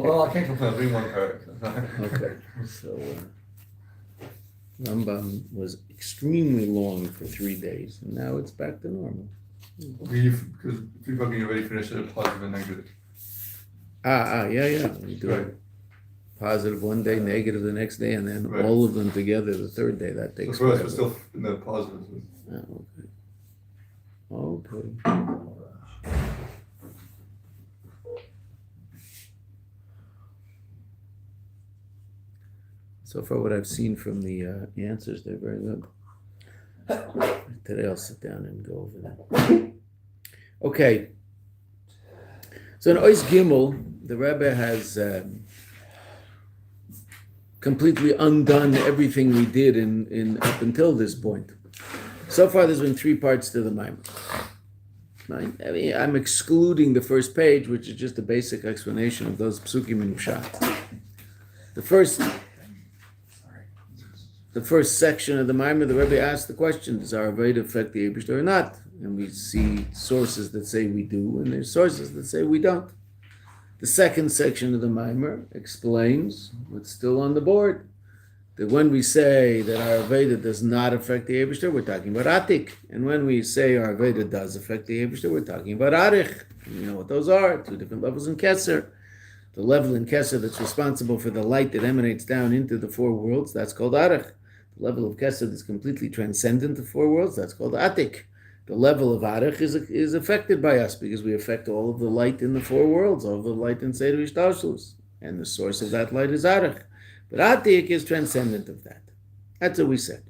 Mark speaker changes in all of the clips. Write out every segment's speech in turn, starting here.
Speaker 1: Well, I can't complain. Reading one parak.
Speaker 2: Okay, so Rambam was extremely long for 3 days, and now it's back to normal.
Speaker 1: Because people are already finished at a positive and negative.
Speaker 2: Yeah. We do
Speaker 1: Right.
Speaker 2: positive one day, negative the next day, and then
Speaker 1: Right.
Speaker 2: all of them together the third day. That
Speaker 1: So
Speaker 2: takes
Speaker 1: for us,
Speaker 2: forever.
Speaker 1: we're still in the positives.
Speaker 2: Okay. So far, what I've seen from the answers, they're very good. Today I'll sit down and go over that. Okay. So in Ois Gimel, the Rebbe has completely undone everything we did in up until this point. So far, there's been 3 parts to the Maimon. Right? I mean, I'm excluding the first page, which is just a basic explanation of those psukim and pshat. The first section of the Maimon, the Rebbe asked the question: does our avodah affect the Eibishter or not? And we see sources that say we do, and there's sources that say we don't. The second section of the Maimon explains what's still on the board. That when we say that our avodah does not affect the Eibishter, we're talking about Atik. And when we say our avodah does affect the Eibishter, we're talking about Arich. And you know what those are, 2 different levels in Keser. The level in Keser that's responsible for the light that emanates down into the 4 worlds, that's called Arich. The level of Keser that's completely transcendent the 4 worlds, that's called Atik. The level of Arich is affected by us because we affect all of the light in the 4 worlds, all of the light in Seder Ishtalshlus. And the source of that light is Arich. But Atik is transcendent of that. That's what we said.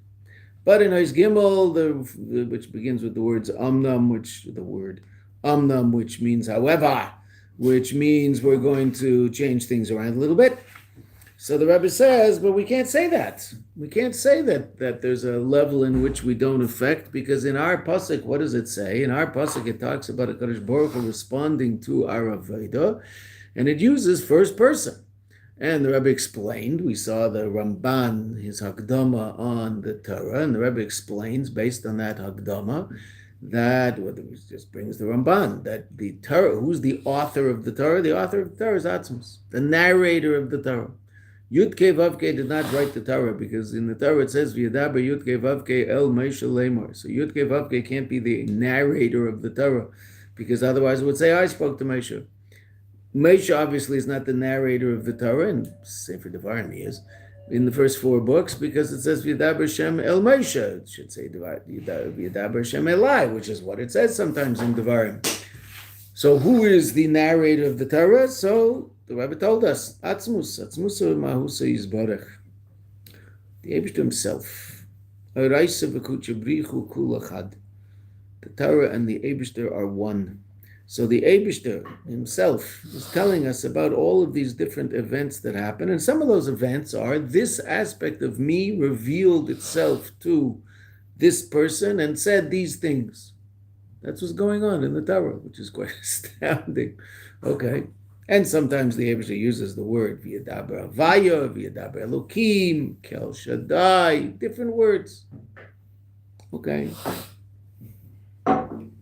Speaker 2: But in Ois Gimel, which begins with the words Amnam, which means however, which means we're going to change things around a little bit. So the Rebbe says, but we can't say that. We can't say that there's a level in which we don't affect, because in our pasuk, what does it say? In our pasuk, it talks about HaKadosh Baruch Hu responding to our avodah, and it uses first person. And the Rebbe explained, we saw the Ramban, his Hakdama on the Torah, and the Rebbe explains, based on that Hakdama, that, it just brings the Ramban, that the Torah, who's the author of the Torah? The author of the Torah is Atzmos, the narrator of the Torah. Yud-Kei Vav-Kei did not write the Torah, because in the Torah it says, V'yadaber Yud-Kei Vav-Kei El Moshe Lemor. So Yud-Kei Vav-Kei can't be the narrator of the Torah, because otherwise it would say, I spoke to Moshe. Moshe obviously is not the narrator of the Torah, and Sefer Devarim he is, in the first 4 books, because it says V'yadaber Shem El Moshe. It should say V'yadaber Shem Elai, which is what it says sometimes in Devarim. So who is the narrator of the Torah? So the Rebbe told us, Atzmus Mahusa Yizbarech. The Eibishter himself. The Torah and the Eibishter are one. So the Eibishter himself is telling us about all of these different events that happen, and some of those events are this aspect of me revealed itself to this person and said these things. That's what's going on in the Torah, which is quite astounding. Okay. And sometimes the Eibishter uses the word V'yadaber Havaya, V'yadaber Elokim, Kel Shaddai, different words. Okay.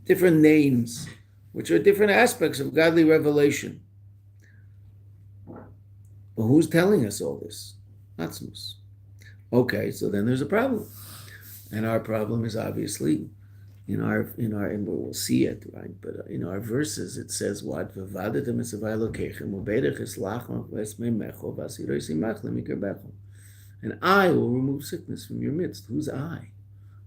Speaker 2: Different names, which are different aspects of godly revelation. But who's telling us all this? Atzmos. Okay, so then there's a problem. And our problem is obviously and we'll see it, right? But in our verses, it says what? And I will remove sickness from your midst. Who's I?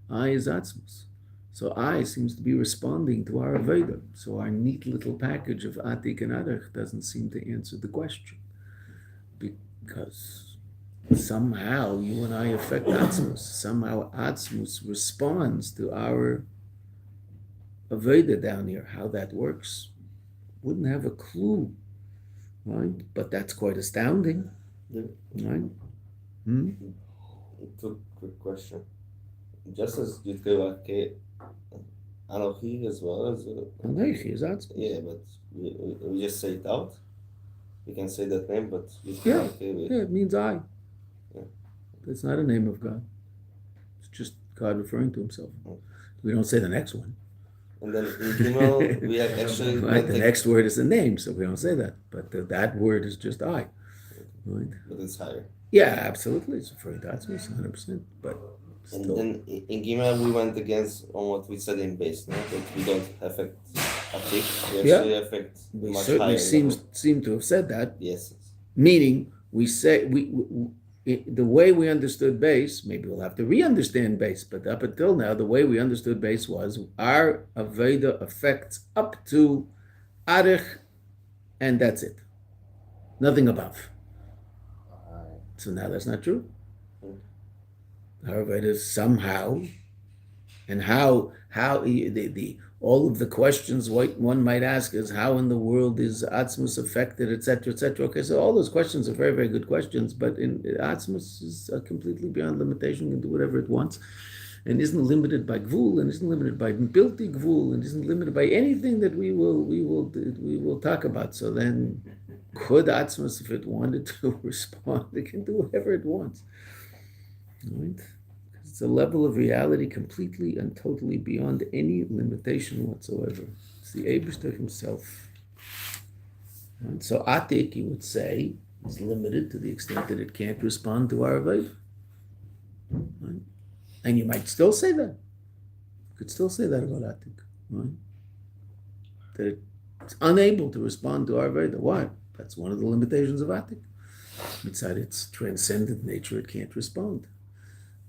Speaker 2: I is Atzmos. So I seems to be responding to our avodah. So our neat little package of Atik and Arich doesn't seem to answer the question. Because somehow you and I affect Atzmos. Somehow Atzmos responds to our avodah down here. How that works, wouldn't have a clue, right? But that's quite astounding, right?
Speaker 3: It's a quick question. Just as Yud-Kei Anochi as well as
Speaker 2: Anochi is Atzmos.
Speaker 3: Yeah, but we just say it out. We can say that name, but
Speaker 2: yeah, it means I.
Speaker 3: Yeah.
Speaker 2: It's not a name of God. It's just God referring to himself. We don't say the next one.
Speaker 3: And then in Gimel, we have actually
Speaker 2: Right? The next word is a name, so we don't say that. But that word is just I. Right?
Speaker 3: But it's higher.
Speaker 2: Yeah, absolutely. It's referring to Atzmus, 100%. But
Speaker 3: And
Speaker 2: still.
Speaker 3: then in Gimel, we went against on what we said in base, no? That we don't affect Atik, we
Speaker 2: Yeah.
Speaker 3: actually affect
Speaker 2: We
Speaker 3: much
Speaker 2: certainly
Speaker 3: higher
Speaker 2: seem to have said that.
Speaker 3: Yes.
Speaker 2: Meaning, we say the way we understood base. Maybe we'll have to re-understand base, but up until now, the way we understood base was our aveda affects up to arich, and that's it. Nothing above. So now that's not true. Our aveda somehow, and how the all of the questions one might ask is how in the world is Atzmus affected, etc., etc. Okay, so all those questions are very, very good questions, but in Atzmus is completely beyond limitation, can do whatever it wants, and isn't limited by gvul, and isn't limited by bilti gvul, and isn't limited by anything that we will talk about. So then, could Atzmus, if it wanted to respond, it can do whatever it wants, right? It's a level of reality completely and totally beyond any limitation whatsoever. It's the Eibishter himself. And so Atik, you would say, is limited to the extent that it can't respond to our Aved. Right? And you might still say that. You could still say that about Atik. Right? That it's unable to respond to our Aved. Why? That's one of the limitations of Atik. Inside its transcendent nature, it can't respond.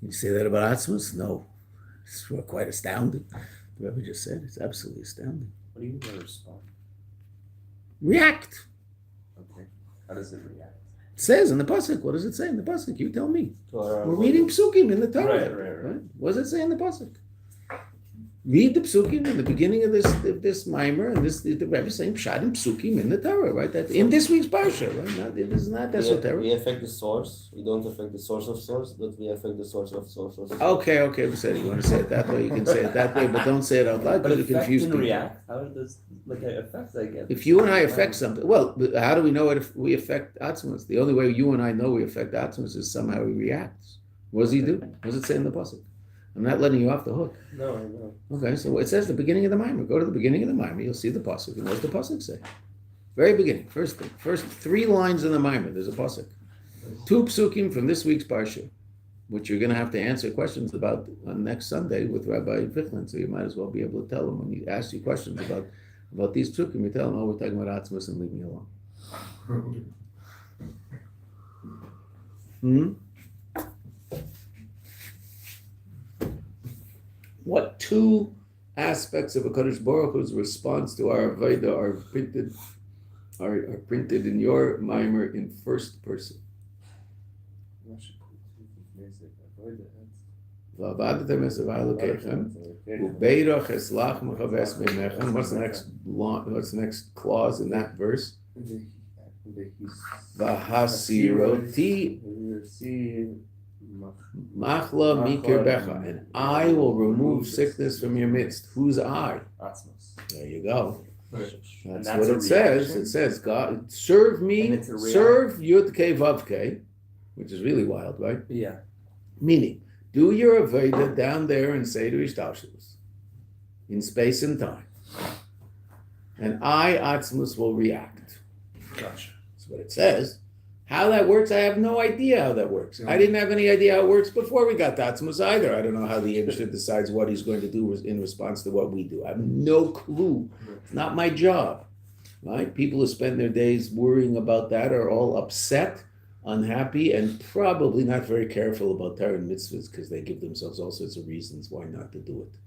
Speaker 2: You say that about Atzmus? No. It's quite astounding. The Rebbe just said it's absolutely astounding.
Speaker 4: What do you mean by respond?
Speaker 2: React.
Speaker 4: Okay. How does it react?
Speaker 2: It says in the pasuk. What does it say in the pasuk? You tell me.
Speaker 3: We're
Speaker 2: We're reading psukim in the Torah.
Speaker 4: Right.
Speaker 2: What does it say in the pasuk? Read the psukim in the beginning of this mimer, and the Rebbe is saying pshat and psukim in the Torah, right? That in this week's parsha, right? It is not esoteric.
Speaker 3: We affect the source. We don't affect the source of source, but we affect the source of source of source.
Speaker 2: Okay, we said you want to say it that way. You can say it that way, but don't say it out loud
Speaker 4: But
Speaker 2: because you
Speaker 4: affect
Speaker 2: confuse
Speaker 4: and
Speaker 2: people.
Speaker 4: react. How does affect I get?
Speaker 2: If you and I affect something, well, how do we know it if we affect Atzmus? The only way you and I know we affect Atzmus is somehow he reacts. What does he do? What does it say in the pasuk? I'm not letting you off the hook.
Speaker 4: No, I know.
Speaker 2: Okay, so it says the beginning of the mimer. Go to the beginning of the mimer. You'll see the pasuk. And what does the pasuk say? Very beginning, first thing, first 3 lines in the mimer. There's a pasuk. 2 psukim from this week's parsha, which you're going to have to answer questions about on next Sunday with Rabbi Kaplan. So you might as well be able to tell him when he asks you questions about these psukim. You tell him, "Oh, we're talking about Atzmus, and leave me alone." What 2 aspects of a Kadosh Baruch Hu's response to our Aveda are printed in your mimer in first person? What's the next clause in that verse? Vahasiroti Machla mikirbecha, and I will remove sickness from your midst. Who's I?
Speaker 4: Atzmus.
Speaker 2: There you go.
Speaker 1: Right.
Speaker 2: That's
Speaker 4: that's
Speaker 2: what
Speaker 4: a
Speaker 2: it says.
Speaker 4: reaction?
Speaker 2: It says, God, serve me,
Speaker 4: And it's a
Speaker 2: serve Yud Kei Vav Kei, which is really wild, right?
Speaker 4: Yeah.
Speaker 2: Meaning, do your Aveda down there and say to Ishtalshus, in space and time, and I, Atzmus, will react.
Speaker 4: Gotcha.
Speaker 2: That's what it says. How that works, I have no idea how that works. I didn't have any idea how it works before we got to Atzmus either. I don't know how the Eibishter decides what he's going to do in response to what we do. I have no clue. It's not my job, right? People who spend their days worrying about that are all upset, unhappy, and probably not very careful about Torah and mitzvahs because they give themselves all sorts of reasons why not to do it,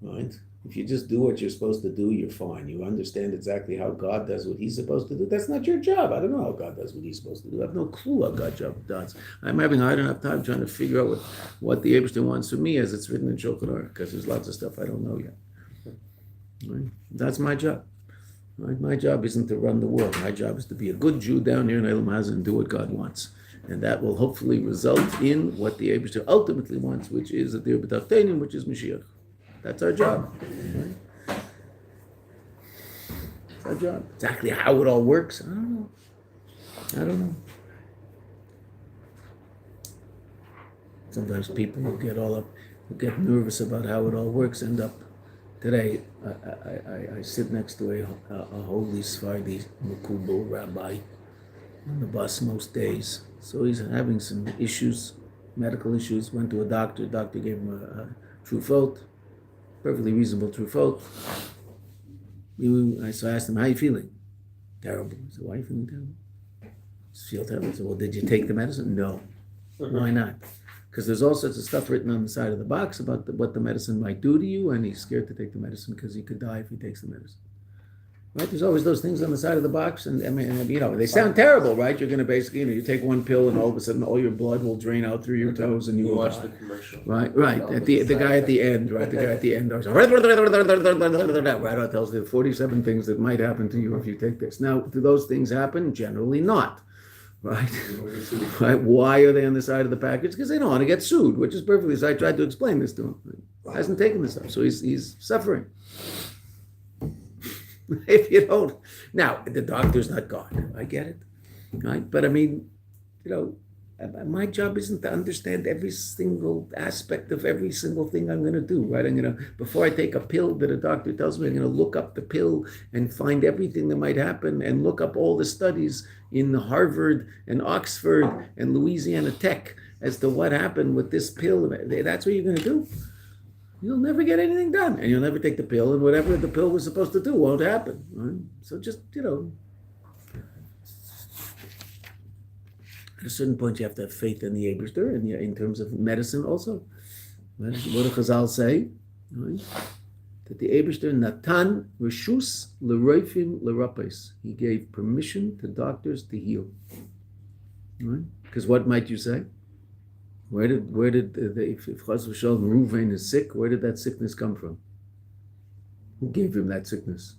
Speaker 2: right? If you just do what you're supposed to do, you're fine. You understand exactly how God does what he's supposed to do. That's not your job. I don't know how God does what he's supposed to do. I have no clue how God does. I'm having a hard enough time trying to figure out what the Eibishter wants from me as it's written in Shulchan Aruch, because there's lots of stuff I don't know yet. Right? That's my job. Right? My job isn't to run the world. My job is to be a good Jew down here in Elam Hazan and do what God wants. And that will hopefully result in what the Eibishter ultimately wants, which is a dir b'tachtenim, which is Mashiach. That's our job. Right? It's our job. Exactly how it all works, I don't know. Sometimes people who get nervous about how it all works end up Today, I sit next to a holy Sephardi Makubal rabbi on the bus most days. So he's having some issues, medical issues. Went to a doctor. Doctor gave him a trufot, perfectly reasonable trufot. So I asked him, "How are you feeling?" Terrible. I said, "Why are you feeling terrible?" I feel terrible. I said, "Well, did you take the medicine?" No. Why not? Because there's all sorts of stuff written on the side of the box about what the medicine might do to you, and he's scared to take the medicine because he could die if he takes the medicine. Right? There's always those things on the side of the box, and I mean, they sound terrible, right? You're going to basically, you take one pill, and all of a sudden, all your blood will drain out through your toes, and you will
Speaker 4: watch
Speaker 2: die.
Speaker 4: the commercial.
Speaker 2: Right. The guy at the end, right? The guy at the end, right? Tells you 47 things that might happen to you if you take this. Now, do those things happen? Generally not. Right? Right? Why are they on the side of the package? Because they don't want to get sued, which is perfectly. So I tried to explain this to him. He hasn't taken this up, so he's suffering. If you don't, now the doctor's not God. I get it, right? But I mean, my job isn't to understand every single aspect of every single thing I'm going to do, right? Before I take a pill that a doctor tells me, I'm going to look up the pill and find everything that might happen and look up all the studies in Harvard and Oxford and Louisiana Tech as to what happened with this pill. That's what you're going to do. You'll never get anything done, and you'll never take the pill, and whatever the pill was supposed to do won't happen. Right? So just, at a certain point, you have to have faith in the Eibishter, and in terms of medicine also. What do Chazal say? Right? That the Eibishter Natan Reshus L'Roifim L'Rapais. He gave permission to doctors to heal. Right? Because what might you say? Where did if Chas v'Shalom Reuven is sick, where did that sickness come from? Who gave him that sickness?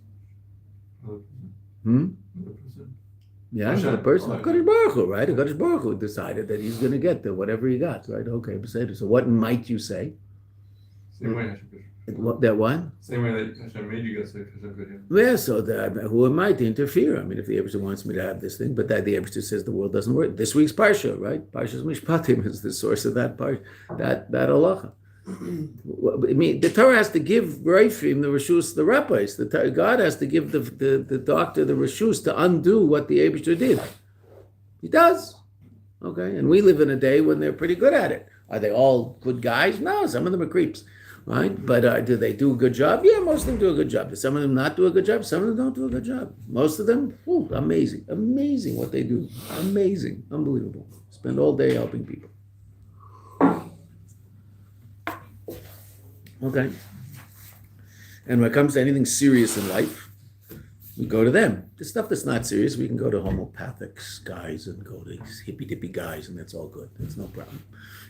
Speaker 2: Yeah, not a person. HaKadosh Baruch Hu, right? HaKadosh Baruch Hu decided that he's going to get whatever he got, right? Okay, so what might you say?
Speaker 1: Same way Hashem could.
Speaker 2: That one?
Speaker 1: Same way that Hashem made you get sick, Hashem could heal.
Speaker 2: Yeah, so who am I to interfere? I mean, if the Eibishter wants me to have this thing, but the Eibishter says the world doesn't work. This week's Parsha, right? Parsha's Mishpatim is the source of that halacha. I mean, the Torah has to give Reifim the Reshus, the rabbis. God has to give the doctor the Reshus to undo what the Eibishter did. He does. Okay, and we live in a day when they're pretty good at it. Are they all good guys? No, some of them are creeps. Right? But do they do a good job? Yeah, most of them do a good job. Do some of them not do a good job? Some of them don't do a good job. Most of them, amazing. Amazing what they do. Amazing. Unbelievable. Spend all day helping people. Okay. And when it comes to anything serious in life, we go to them. The stuff that's not serious, we can go to homeopathic guys and go to these hippy-dippy guys, and that's all good. That's no problem.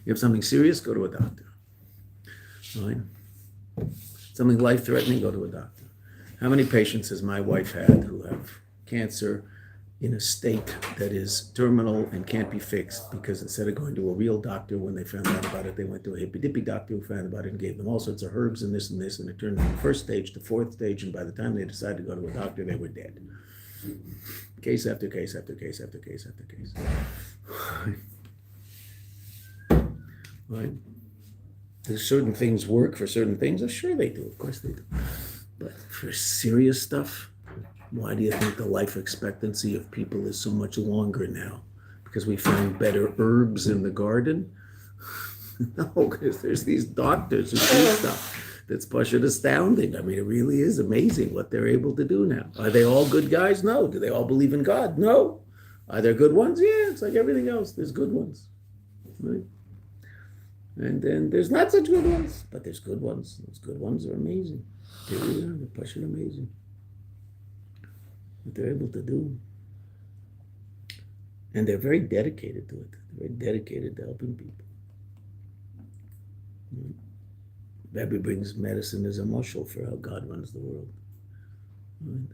Speaker 2: You have something serious, go to a doctor. Right? Something life-threatening, go to a doctor. How many patients has my wife had who have cancer in a state that is terminal and can't be fixed because instead of going to a real doctor when they found out about it, they went to a hippy-dippy doctor who found about it and gave them all sorts of herbs and this, and it turned from the first stage to fourth stage, and by the time they decided to go to a doctor, they were dead. Case after case after case after case after case. Right? There's certain things work for certain things. Oh, sure they do. Of course they do. But for serious stuff, why do you think the life expectancy of people is so much longer now? Because we find better herbs in the garden? No, because there's these doctors who do stuff that's pashut astounding. I mean, it really is amazing what they're able to do now. Are they all good guys? No. Do they all believe in God? No. Are there good ones? Yeah, it's like everything else. There's good ones. Right? And then there's not such good ones, but there's good ones. Those good ones are amazing. They really are. They're pashut amazing. What they're able to do. And they're very dedicated to it. They're very dedicated to helping people. Rebbe brings medicine as a mushal for how God runs the world. Right?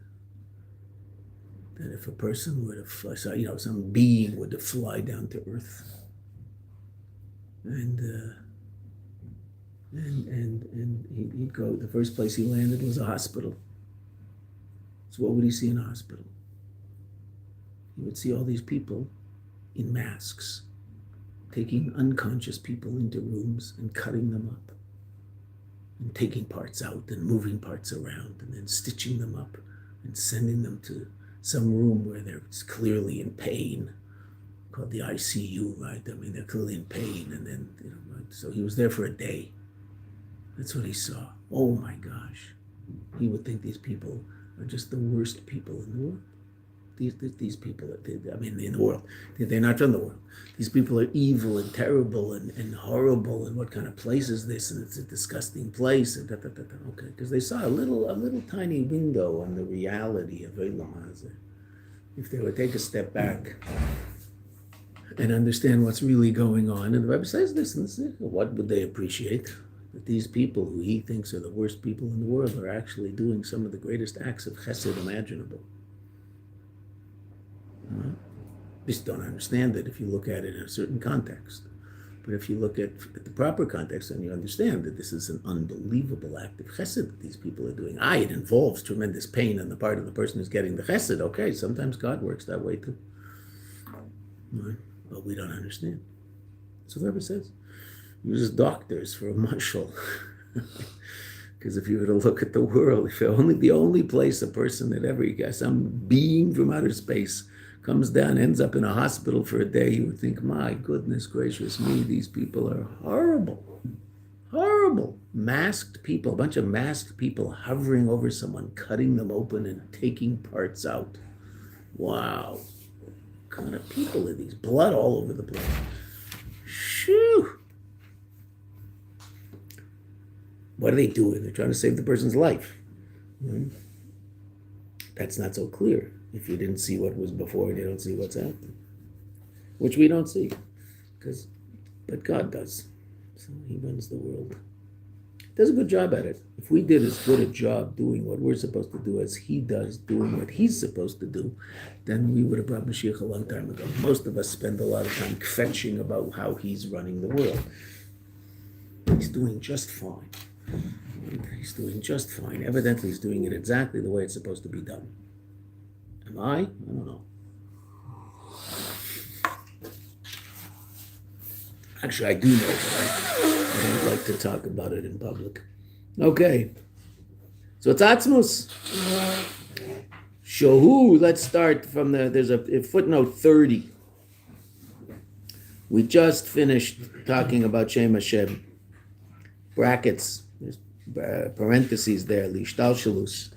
Speaker 2: That if a person were to fly, some being were to fly down to earth, and he'd go, the first place he landed was a hospital. So what would he see in a hospital? He would see all these people in masks, taking unconscious people into rooms and cutting them up and taking parts out and moving parts around and then stitching them up and sending them to some room where they're clearly in pain, called the ICU, right? I mean, they're clearly in pain, and then, right? So he was there for a day. That's what he saw. Oh my gosh. He would think these people are just the worst people in the world. These people, I mean, in the world. They're not from the world. These people are evil and terrible and horrible, and what kind of place is this? And it's a disgusting place. And Okay, because they saw a little tiny window on the reality of Olam Hazeh. If they would take a step back and understand what's really going on, and the Rebbe says this, and what would they appreciate? That these people who he thinks are the worst people in the world are actually doing some of the greatest acts of chesed imaginable. Just don't understand it if you look at it in a certain context. But if you look at the proper context, then you understand that this is an unbelievable act of chesed that these people are doing. It involves tremendous pain on the part of the person who's getting the chesed. Okay, sometimes God works that way too. Right? But we don't understand. So the Rebbe says, uses doctors for a mashal. Because if you were to look at the world, if the only place a person that ever got some being from outer space comes down, ends up in a hospital for a day, you would think, my goodness gracious me, these people are horrible. Horrible. Masked people, a bunch of masked people hovering over someone, cutting them open and taking parts out. Wow. What kind of people are these? Blood all over the place. Shoo. What are they doing? They're trying to save the person's life. That's not so clear. If you didn't see what was before, you don't see what's after. Which we don't see. But God does. So he runs the world. Does a good job at it. If we did as good a job doing what we're supposed to do as he does, doing what he's supposed to do, then we would have brought Mashiach a long time ago. Most of us spend a lot of time kvetching about how he's running the world. He's doing just fine. He's doing just fine. Evidently, he's doing it exactly the way it's supposed to be done. Am I? I don't know. Actually, I do know, but I don't like to talk about it in public. Okay. So it's Atzmus. Shohu, let's start from there's a footnote 30. We just finished talking about Shem Hashem. Brackets, there's parentheses there, Lishtalshalus.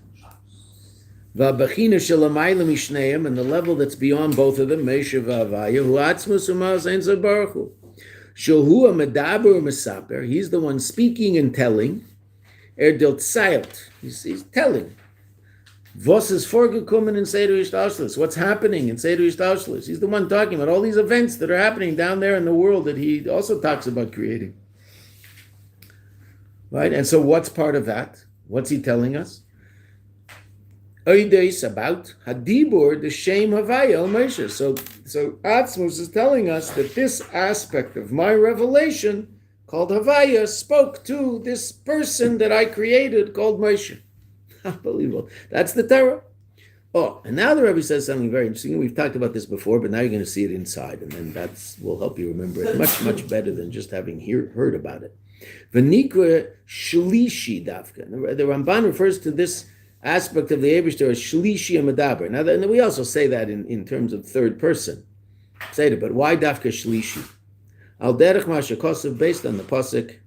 Speaker 2: V'abachina shelamayla mishneim, and the level that's beyond both of them, Meisha v'avaya, hu atzmus u'maz ein zabaruch hu. Shohu ha'medaber u'mesaper, he's the one speaking and telling. Del tzaylt, he's telling. Vos is vorgekommen in Seder Ishtalshalus, what's happening in Seder Ishtalshalus. He's the one talking about all these events that are happening down there in the world that he also talks about creating. Right? And so what's part of that? What's he telling us? Oideis about Hadibur, the Shem Havaya El Moshe. So Atzmus is telling us that this aspect of my revelation, called Havaya, spoke to this person that I created called Moshe. Unbelievable. That's the Torah. Oh, and now the Rebbe says something very interesting. We've talked about this before, but now you're going to see it inside, and then that will help you remember it much, much better than just having heard about it. V'nikra shlishi dafka. The Ramban refers to this aspect of the Eibishter as shlishi amadaber. Now, and we also say that in terms of third person. Say it, but why dafka shlishi? Al derech mashakosov, based on the pasuk.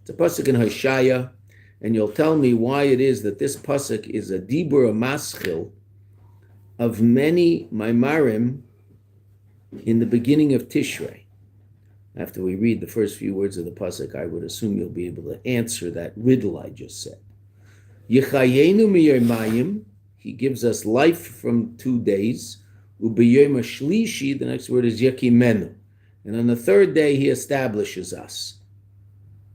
Speaker 2: It's a pasuk in Hoshaya, and you'll tell me why it is that this pasuk is a dibur maschil of many maimarim in the beginning of Tishrei. After we read the first few words of the pasuk, I would assume you'll be able to answer that riddle I just said. Yechayenu miyomayim, he gives us life from 2 days. Ubiyom shlishi, the next word is yekimenu, and on the third day he establishes us.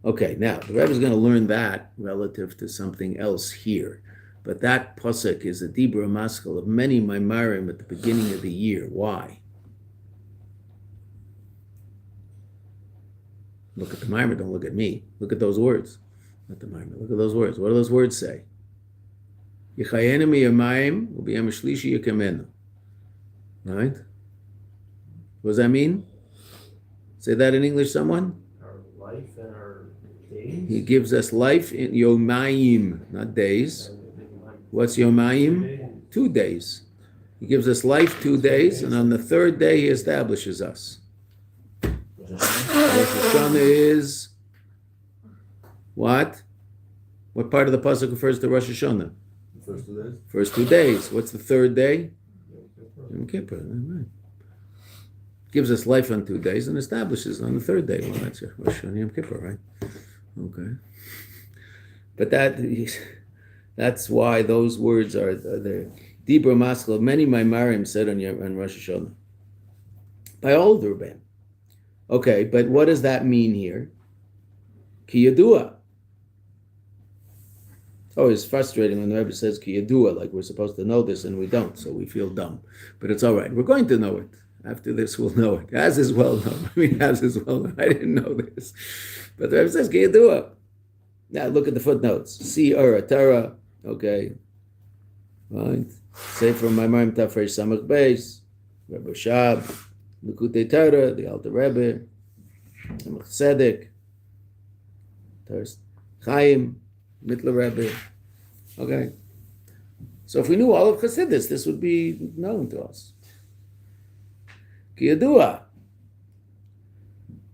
Speaker 2: Okay, now the Rebbe is going to learn that relative to something else here, but that pasuk is a dibur maskal of many maimarim at the beginning of the year. Why? Look at the mimer, don't look at me. Look at those words. Not the mimer, look at those words. What do those words say? Yechayenu miyamayim ubiyom shlishi yekimenu. Right? What does that mean? Say that in English, someone?
Speaker 5: Our life and our days
Speaker 2: He gives us life in yomayim, not days. What's yomayim? 2 days. He gives us life 2 days, and on the third day he establishes us. Rosh Hashanah is what? What part of the pasuk refers to Rosh Hashanah?
Speaker 1: First 2 days.
Speaker 2: First 2 days. What's the third day? Yom Kippur. Right. Gives us life on 2 days and establishes on the third day. Well, that's Rosh Hashanah Yom Kippur, right? Okay. But that's why those words are there. Dibra Maskal, many Maimarim said on Rosh Hashanah. By all the Rebbeim. Okay, but what does that mean here? Ki Yadua. Oh, it's frustrating when the Rebbe says Ki Yadua, like we're supposed to know this and we don't, so we feel dumb. But it's all right. We're going to know it. After this, we'll know it. As is well known. As is well known. I didn't know this. But the Rebbe says Ki Yadua. Now look at the footnotes. Siur, Torah, okay. Right. Say from Maimarim Tafresh Samach Beis, Rebbe Shab, Likutei Torah, the Alter Rebbe, Samach Tzedek, Teres Chaim, Mitler Rebbe. Okay. So if we knew all of Chassidus, this would be known to us. Ki Yadua.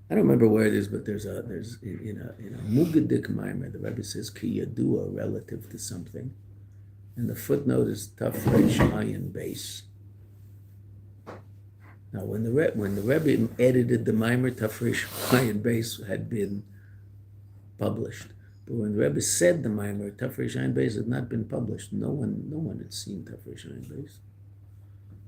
Speaker 2: I don't remember where it is, but there's in a Mugadik Maimer, the Rebbe says Ki Yadua relative to something. And the footnote is Tafresh Ayin Beis. Now, when the Rebbe edited the Maimer, Tafresh Ayin Beis had been published. But when the Rebbe said the Maimer, Tafresh Ayin Beis had not been published. No one had seen Tafresh Ayin Beis.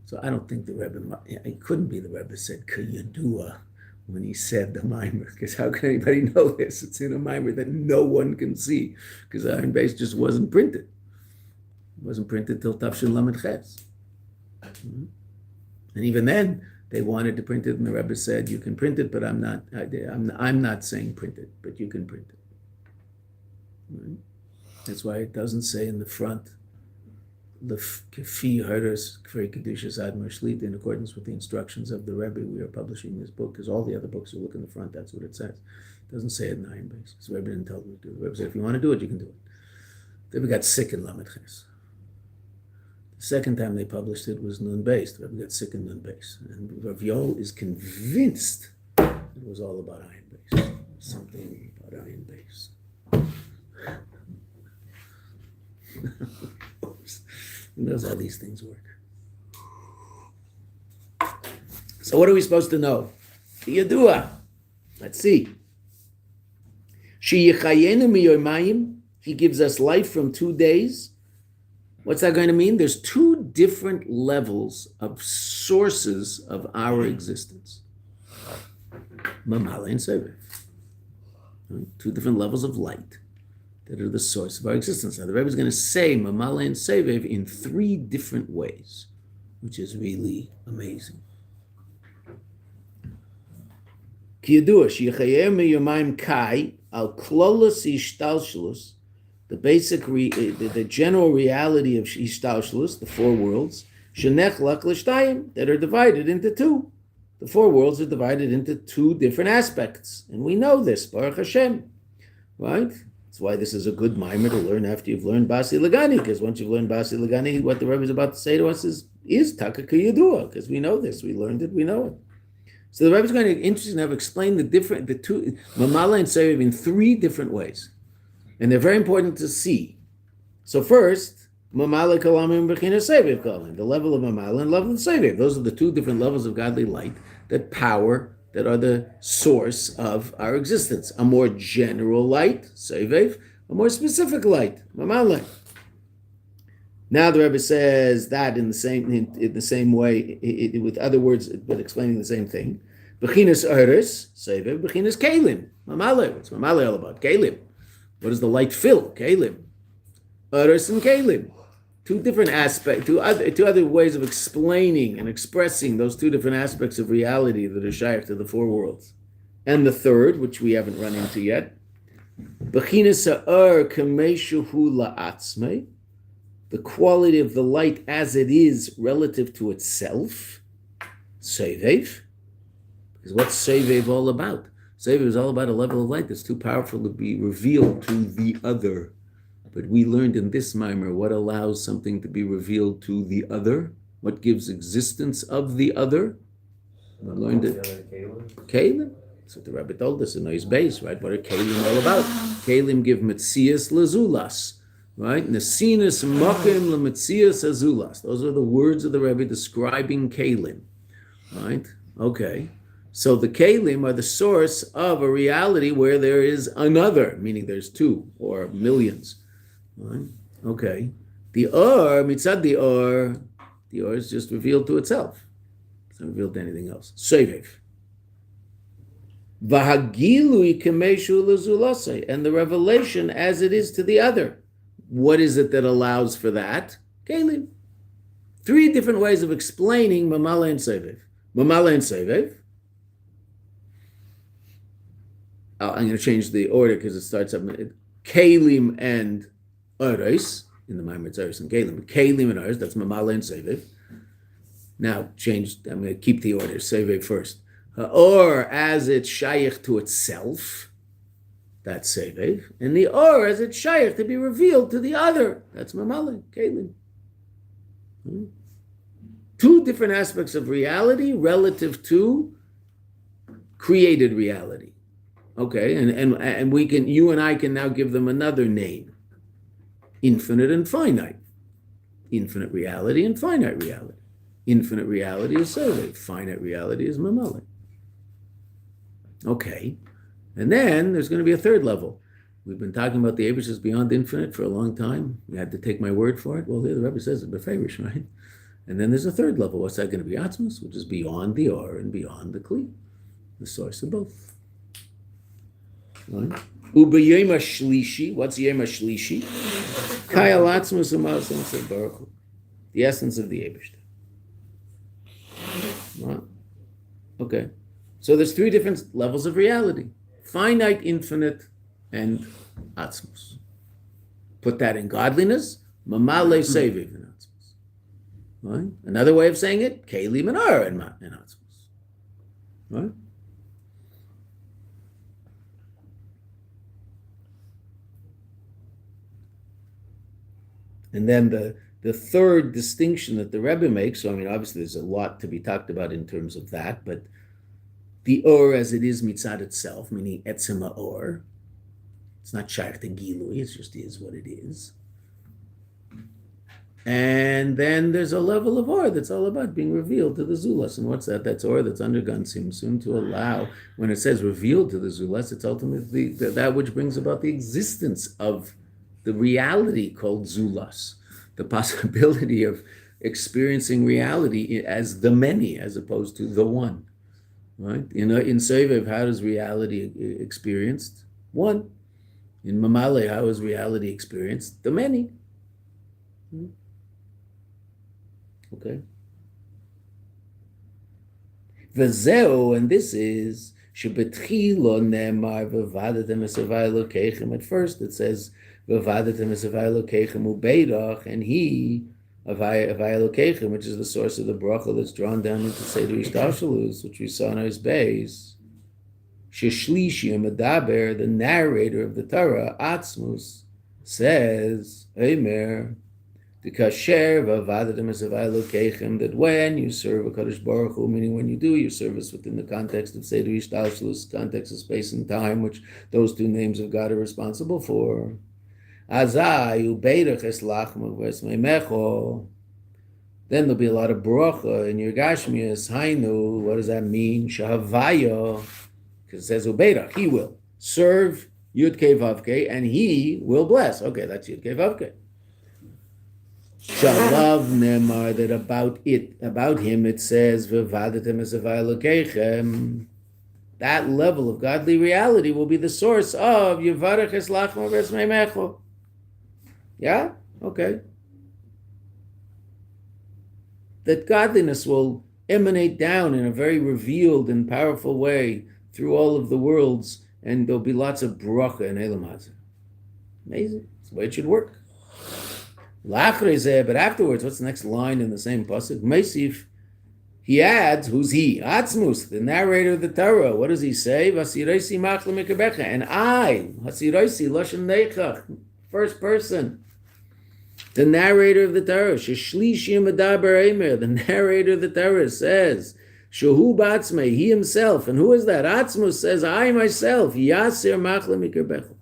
Speaker 2: So I don't think the Rebbe, it couldn't be the Rebbe said Ki Yadua when he said the Maimer, because how can anybody know this? It's in a Maimer that no one can see, because Ayin Beis just wasn't printed. It wasn't printed till Tafshin Lamed Ches. And even then, they wanted to print it, and the Rebbe said, "You can print it, but I'm not saying print it, but you can print it." Right? That's why it doesn't say in the front, "The Kefi Herders Kfei Kedushas Admar Shlit," in accordance with the instructions of the Rebbe. We are publishing this book, because all the other books, you look in the front, that's what it says. It doesn't say it in Ayin Beis. The Rebbe didn't tell them to do it. The Rebbe said, "If you want to do it, you can do it." The Rebbe got sick in Lamed Ches. The second time they published it was Nun Beis. The Rebbe got sick in Nun Beis. And Rav Yoel is convinced it was all about Ayin Beis. Something about Ayin Beis. Who knows how these things work? So what are we supposed to know? Yadua. Let's see. Sheyichayenu miyomayim. He gives us life from 2 days. What's that going to mean? There's 2 different levels of sources of our existence. Mamala and Sevev. 2 different levels of light that are the source of our existence. Now the Rebbe is going to say Mamala and Sevev in 3 different ways, which is really amazing. Ki yadua sheyichayem miyomayim kai al klolos ishtalshelus. The basic, the general reality of Ishtalshelus, the 4 worlds, Shenechlach l'shtayim, that are divided into 2. The 4 worlds are divided into 2 different aspects, and we know this, Baruch Hashem, right? That's why this is a good mimer to learn after you've learned Basi Lagani, because once you've learned Basi Lagani, what the Rebbe is about to say to us is Taka Yadua, because we know this, we learned it, we know it. So the Rebbe is going to interesting enough explain the 2 Mamala and Sevev in 3 different ways. And they're very important to see. So first, Mamala Kalamim Bechina Sevev Kalamim, the level of Mamala and level of Sevev. Those are the 2 different levels of godly light that are the source of our existence. A more general light, Sevev, a more specific light, Mamala. Now the Rebbe says that in the same way, with other words, but explaining the same thing. Bechinas Eres, Sevev, Bechinas Kalim, Mamala. What's Mamala all about? Kalim. What does the light fill? Kalim. Eres and Kalim. 2 different aspects, two other ways of explaining and expressing those 2 different aspects of reality that are shaykh to the 4 worlds. And the third, which we haven't run into yet, Bechinas ha'or kameshu hu la'atzmei, the quality of the light as it is relative to itself, Sevev. Because what's Sevev all about? Seviv is all about a level of light that's too powerful to be revealed to the other. But we learned in this mimer what allows something to be revealed to the other, what gives existence of the other. We learned it. Kalim. That's what the Rebbe told us in his base, right? What are Kalim all about? Kalim give Metzias Lazulas, right? Nesinas Mokim Lemetzias Azulas. Those are the words of the Rebbe describing Kalim, right? Okay. So the Kalim are the source of a reality where there is another, meaning there's two or millions, right? Okay. The mitzad the or is just revealed to itself. It's not revealed to anything else. Seviv. V'hagilui k'meishu l'zulasei, and the revelation as it is to the other. What is it that allows for that? Kalim. Three different ways of explaining mamala and seviv. Mamala and seviv. I'm going to change the order because it starts up. Kalim and Oris, in the Maimon Oris and Kalim. Kalim and Oris, that's mamala and seviv. Now, I'm going to keep the order, seviv first. Or as it's shaykh to itself, that's seviv. And the or as it's shaykh to be revealed to the other, that's mamala, kalim. Two different aspects of reality relative to created reality. Okay, and we can, you and I can now give them another name. Infinite and finite. Infinite reality and finite reality. Infinite reality is seviv. Finite reality is mamala. Okay, and then there's going to be a third level. We've been talking about the Eibush is beyond infinite for a long time. You had to take my word for it. Well, the Rebbe says it beferish, right? And then there's a third level. What's that going to be? Atzmus, which is beyond the or and beyond the kli, the source of both. Right? U'b'yema shlishi. What's yema shlishi? Kayal atzmus u'ma'asem baruch Hu. The essence of the Eibush. Right? Okay. So there's three different levels of reality: finite, infinite, and atzmus. Put that in godliness, mamale seviv in atzmus. Right? Another way of saying it: keli menar in atzmus. Right? And then the third distinction that the Rebbe makes. So I mean, obviously, there's a lot to be talked about in terms of that, but the or as it is mitzad itself, meaning etzema or, it's not shaykh to gilui, it just is what it is. And then there's a level of or that's all about being revealed to the zulas. And what's that? That's or that's undergone simsum to allow. When it says revealed to the zulas, it's ultimately that which brings about the existence of the reality called zulas, the possibility of experiencing reality as the many as opposed to the one. Right? In Seviv, how is reality experienced? One. In Mamale, how is reality experienced? The many. Okay. V'zeu, and this is shebetchilo nemar v'vadatem esavai lokechem. At first, it says v'vadatem esavai lokechem ubeidach, and he Avaya Lokechem, which is the source of the bracha that's drawn down into Seder Ishtashalus, which we saw in his base. Sheshlishi Medaber, the narrator of the Torah, Atzmus, says, Eimer, the kasher v'avadatem esavai lokechem, that when you serve a Kadosh Baruch Hu, meaning when you do your service within the context of Seder Ishtashalus, context of space and time, which those two names of God are responsible for. Then there'll be a lot of bracha in your gashmias. Hainu, what does that mean? Shahavaya, because it says ubeirach, he will serve Yud Kei Vav Kei, and he will bless. Okay, that's Yud Kei Vav Kei. Shalav nemar, that about him it says v'vadatem esavai lokechem. That level of godly reality will be the source of Yevarach Eslachma V'Esmeimecho. Yeah? Okay. That godliness will emanate down in a very revealed and powerful way through all of the worlds, and there'll be lots of bracha and Elam Hazeh. Amazing. That's the way it should work. But afterwards, what's the next line in the same pasuk? Meisif He adds, who's he? Atzmus, the narrator of the Torah. What does he say? Vasiroisi machle mikabecha. And I, Hasiroisi, Lashon Neichach, first person. The narrator of the Torah, Sheshlishi Medaber Eimer, the narrator of the Torah says, Shehu Batzmei, he himself. And who is that? Atzmus says, I myself, Yasir machle mikabecha.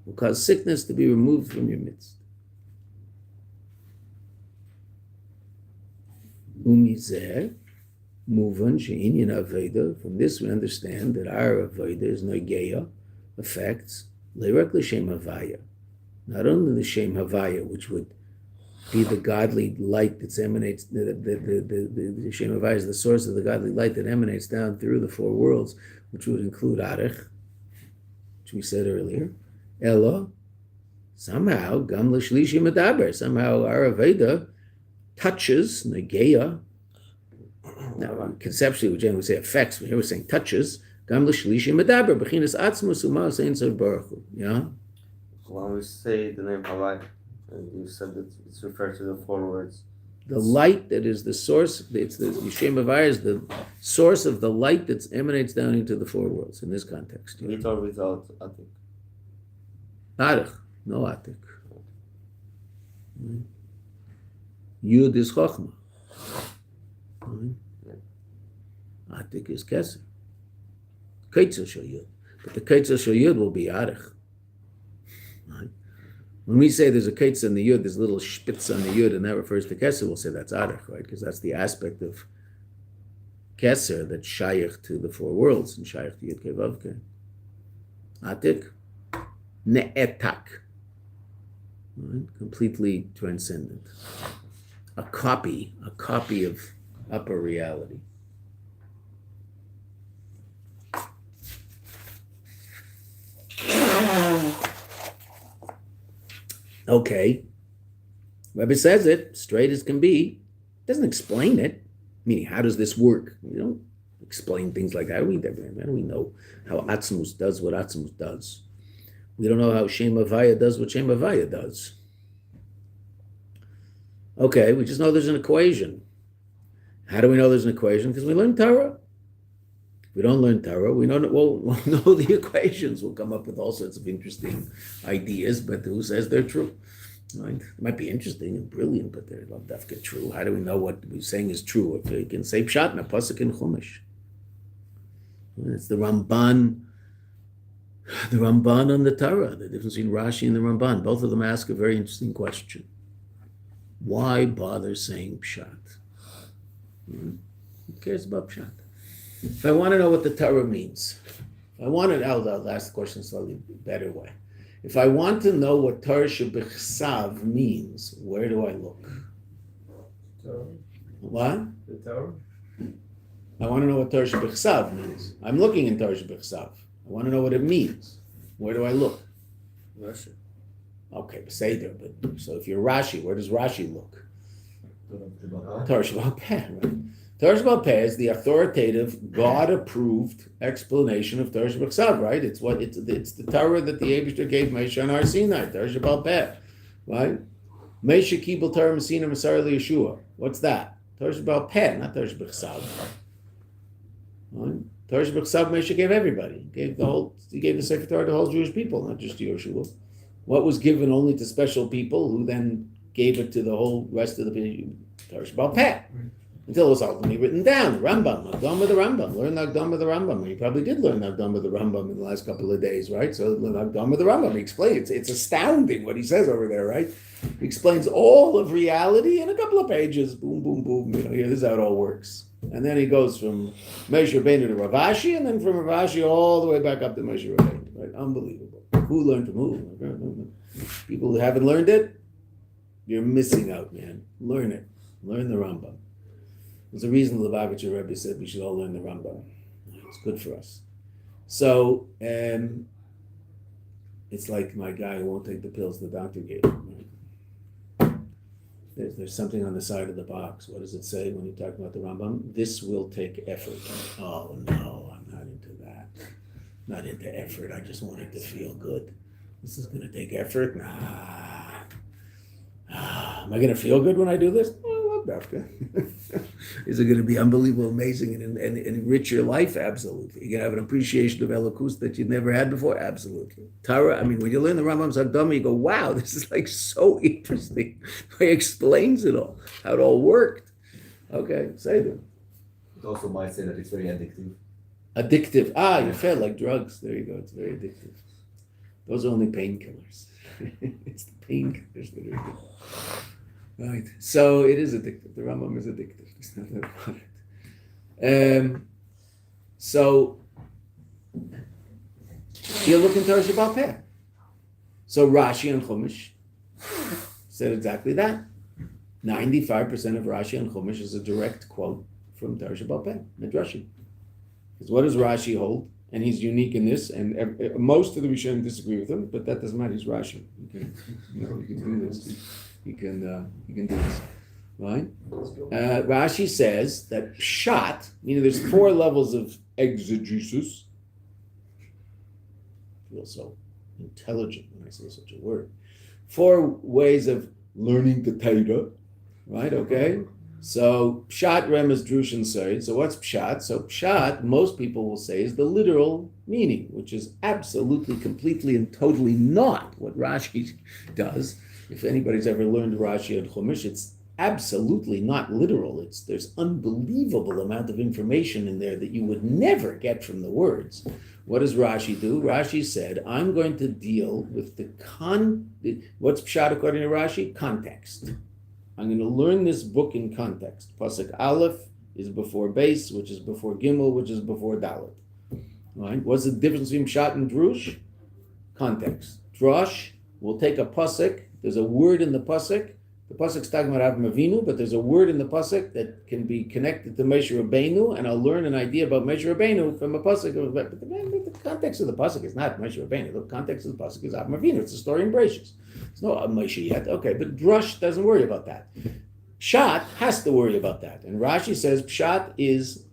Speaker 2: Will cause sickness to be removed from your midst. Umizeh, Muvan, She'inyan Aveda. From this we understand that our Aveda is Noigeya, affects Le'rak L'Shem Havaya. Not only the Shem Havaya, which would be the godly light that emanates, the Shem Havaya is the source of the godly light that emanates down through the four worlds, which would include Arech, which we said earlier. Ella, somehow, Gam L'Shlishi Medaber, somehow our Aveda touches, Negeya. Now, conceptually, we generally say affects, but here we're saying touches. Gam l'shlishi medaber, b'chinas atzmus u'mas ein tzor baruch hu. Yeah?
Speaker 3: When we say the name Hawaii, you said that it's referred to the four words.
Speaker 2: The light that is the source, it's the Shem Havaya is the source of the light that emanates down into the four worlds in this context. Yeah?
Speaker 3: With or without Atik.
Speaker 2: Arech, no Atik. Yud is Chochmah. Atik is Keser. Keitzel Shel Yud. But the Keitzel Shel Yud will be Arech. Right? When we say there's a Keitzel in the Yud, there's a little spitz on the Yud, and that refers to Keser, we'll say that's Arech, right? Because that's the aspect of Keser that's Shaykh to the four worlds, and Shaykh to Yud Kei Vav Kei. Atik, Ne'etak. Right? Completely transcendent. A copy of upper reality. Okay. Rebbe says it straight as can be. Doesn't explain it. Meaning, how does this work? We don't explain things like that. How do we know how Atzmus does what Atzmus does? We don't know how Shem Havaya does what Shem Havaya does. Okay, we just know there's an equation. How do we know there's an equation? Because we learn Torah. If we don't learn Torah, we'll know the equations. We'll come up with all sorts of interesting ideas, but who says they're true? Right? It might be interesting and brilliant, but they're not definitely true. How do we know what we're saying is true? If we can say Pshat in a Pasuk in Chumash. It's the Ramban on the Torah, the difference between Rashi and the Ramban. Both of them ask a very interesting question. Why bother saying Pshat? Who cares about Pshat? If I want to know what the Torah means, I'll ask the question slightly better way. If I want to know what Torah Shebechsav means, where do I look?
Speaker 1: Torah.
Speaker 2: What?
Speaker 1: The Torah.
Speaker 2: I want to know what Torah Shebechsav means. I'm looking in Torah Shebechsav. I want to know what it means. Where do I look?
Speaker 3: Rashi.
Speaker 2: Okay, Seder, but so if you're Rashi, where does Rashi look? Torah Shebal Peh, right? Torah Shebal Peh is the authoritative, God-approved explanation of Torah Shebal right? It's the Torah that the Eibishter gave Moshe on Har Sinai, Torah Shebal Peh, right? Moshe Kibul Torah Messina Masar Yeshua. What's that? Torah Shebal Peh, not Torah Shebal right? Torah Shebal Moshe gave everybody. He gave the Sefer Torah to the whole Jewish people, not just Yeshua. What was given only to special people who then gave it to the whole rest of the people? Torah Shebal Peh. Until it was ultimately written down. The Rambam, Agdam of the Rambam. Learn the Agdam of the Rambam. You probably did learn the Agdam of the Rambam in the last couple of days, right? So the Agdam of the Rambam, he explains. It's astounding what he says over there, right? He explains all of reality in a couple of pages. Boom, boom, boom. Here, this is how it all works. And then he goes from Moshe Rabbeinu to Rav Ashi, and then from Rav Ashi all the way back up to Moshe Rabbeinu. Right? Unbelievable. Who learned from who? People who haven't learned it, you're missing out, man. Learn it. Learn the Rambam. There's a reason the Lubavitcher Rebbe said we should all learn the Rambam. It's good for us. So, it's like my guy who won't take the pills the doctor gave him. Right? There's something on the side of the box. What does it say when you talk about the Rambam? This will take effort. Oh, no, I'm not into that. Not into effort. I just want it to feel good. This is going to take effort? Nah. Am I going to feel good when I do this? Well, Dafka. Is it going to be unbelievable, amazing, and enrich your life? Absolutely. You're going to have an appreciation of Elokus that you've never had before? Absolutely. Torah, I mean, when you learn the Rambam's Hakdama, you go, wow, this is like so interesting. He explains it all, how it all worked. Okay, say them.
Speaker 5: It also might say that it's very addictive.
Speaker 2: Addictive. Ah, you felt like drugs. There you go. It's very addictive. Those are only painkillers. It's the painkillers that are addictive. Right. So it is addictive. The Rambam is addictive. There's nothing about it. So you look in Torah Shabbal Peh. So Rashi and Chumash said exactly that. 95% of Rashi and Chumash is a direct quote from Torah Shabbal Peh, Midrashim. Because what does Rashi hold? And he's unique in this, and most of the Rishonim disagree with him, but that doesn't matter. He's Rashi. You can do this. You can do this, right? Rashi says that pshat, meaning there's 4 levels of exegesis. I feel so intelligent when I say such a word. 4 ways of learning the Torah, right? Okay. So pshat, remez, drush, and seid. So what's pshat? So pshat, most people will say, is the literal meaning, which is absolutely, completely, and totally not what Rashi does. If anybody's ever learned Rashi and Chumash, it's absolutely not literal. There's unbelievable amount of information in there that you would never get from the words. What does Rashi do? Rashi said, I'm going to deal with what's pshat according to Rashi? Context. I'm going to learn this book in context. Pasuk Aleph is before Beis, which is before Gimel, which is before Dalet. Right? What's the difference between pshat and drush? Context. Drush, we'll take a pasuk. There's a word in the pasuk. The pasuk's talking about Avraham Avinu, but there's a word in the pasuk that can be connected to Moshe Rabbeinu, and I'll learn an idea about Moshe Rabbeinu from a pasuk. But the context of the pasuk is not Moshe Rabbeinu. The context of the pasuk is Avraham Avinu. It's a story in Bereshis. It's not Moshe yet. Okay, but drush doesn't worry about that. Pshat has to worry about that. And Rashi says pshat is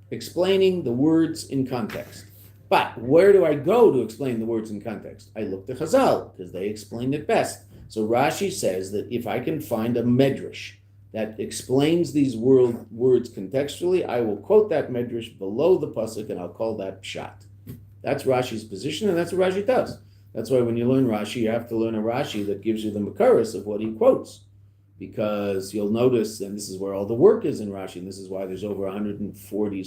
Speaker 2: explaining the words in context. But where do I go to explain the words in context? I look to Chazal, because they explain it best. So Rashi says that if I can find a medrash that explains these words contextually, I will quote that medrash below the pasuk, and I'll call that pshat. That's Rashi's position, and that's what Rashi does. That's why when you learn Rashi, you have to learn a Rashi that gives you the makaris of what he quotes. Because you'll notice, and this is where all the work is in Rashi, and this is why there's over 140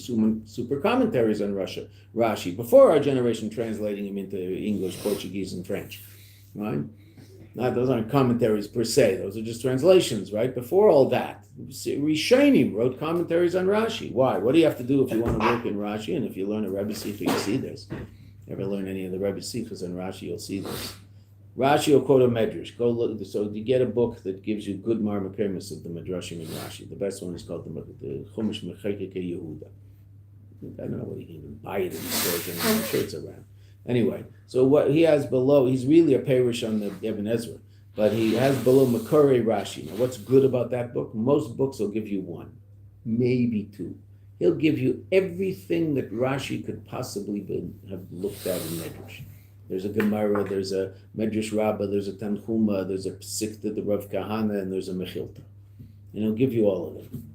Speaker 2: super commentaries on Rashi, before our generation translating them into English, Portuguese, and French, right? Those aren't commentaries per se, those are just translations, right? Before all that, Rishonim wrote commentaries on Rashi. Why? What do you have to do if you want to work in Rashi? And if you learn a Rebbe Sikha, you see this. Ever learn any of the Rebbe Sikhas on Rashi, you'll see this. Rashi will quote a medrash. Go look. So you get a book that gives you good marmakemis of the medrashim in Rashi. The best one is called the Chumash Mechekeke Yehuda. I don't know what you can even buy it in the stores and I'm sure it's around. Anyway, so what he has below, he's really a parish on the Ibn Ezra, but he has below Makore Rashi. Now, what's good about that book? Most books will give you 1, maybe 2. He'll give you everything that Rashi could possibly have looked at in Medrash. There's a Gemara, there's a Medrash Rabbah, there's a Tanchuma, there's a Psikta, the Rav Kahana, and there's a Mechilta. And he'll give you all of them.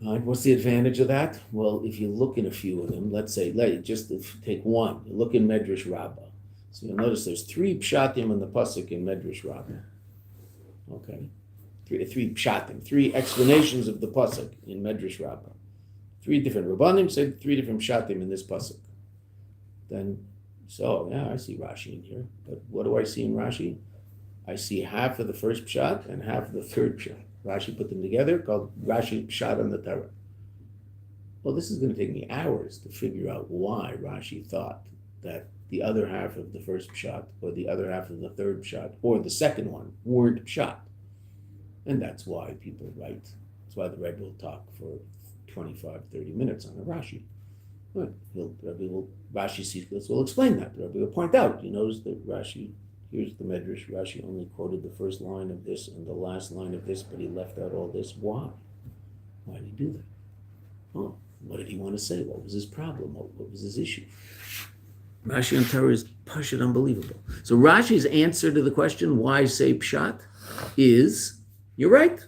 Speaker 2: All right, what's the advantage of that? Well, if you look in a few of them, let's just take one. You look in Medrash Rabbah. So you'll notice there's 3 pshatim in the pasuk in Medrash Rabbah. Okay, 3 pshatim, 3 explanations of the pasuk in Medrash Rabbah. 3 different Rabbanim said 3 different pshatim in this pasuk. Then, so yeah, I see Rashi in here. But what do I see in Rashi? I see half of the first pshat and half of the third pshat. Rashi put them together, called Rashi Pshat on the Torah. Well, this is going to take me hours to figure out why Rashi thought that the other half of the first pshat, or the other half of the third pshat, or the second one, weren't pshat. And that's why people write. That's why the Rebbe will talk for 25, 30 minutes on a Rashi. But Rashi Sikhas will explain that. The Rebbe will point out, you notice that Rashi, here's the Medrash, Rashi only quoted the first line of this and the last line of this, but he left out all this. Why? Why did he do that? Oh, what did he want to say? What was his problem? What was his issue? Rashi on Torah is pashut unbelievable. So Rashi's answer to the question, why say pshat, is, you're right.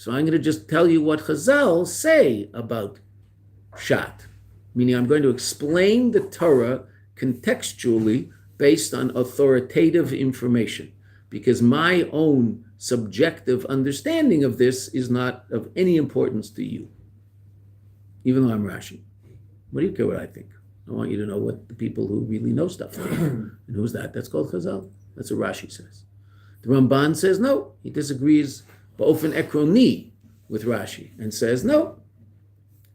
Speaker 2: So I'm going to just tell you what Chazal say about Pshat. Meaning I'm going to explain the Torah contextually based on authoritative information. Because my own subjective understanding of this is not of any importance to you. Even though I'm Rashi. What do you care what I think? I want you to know what the people who really know stuff think. And who's that? That's called Chazal. That's what Rashi says. The Ramban says no. He disagrees ba'ofen ekroni with Rashi and says no.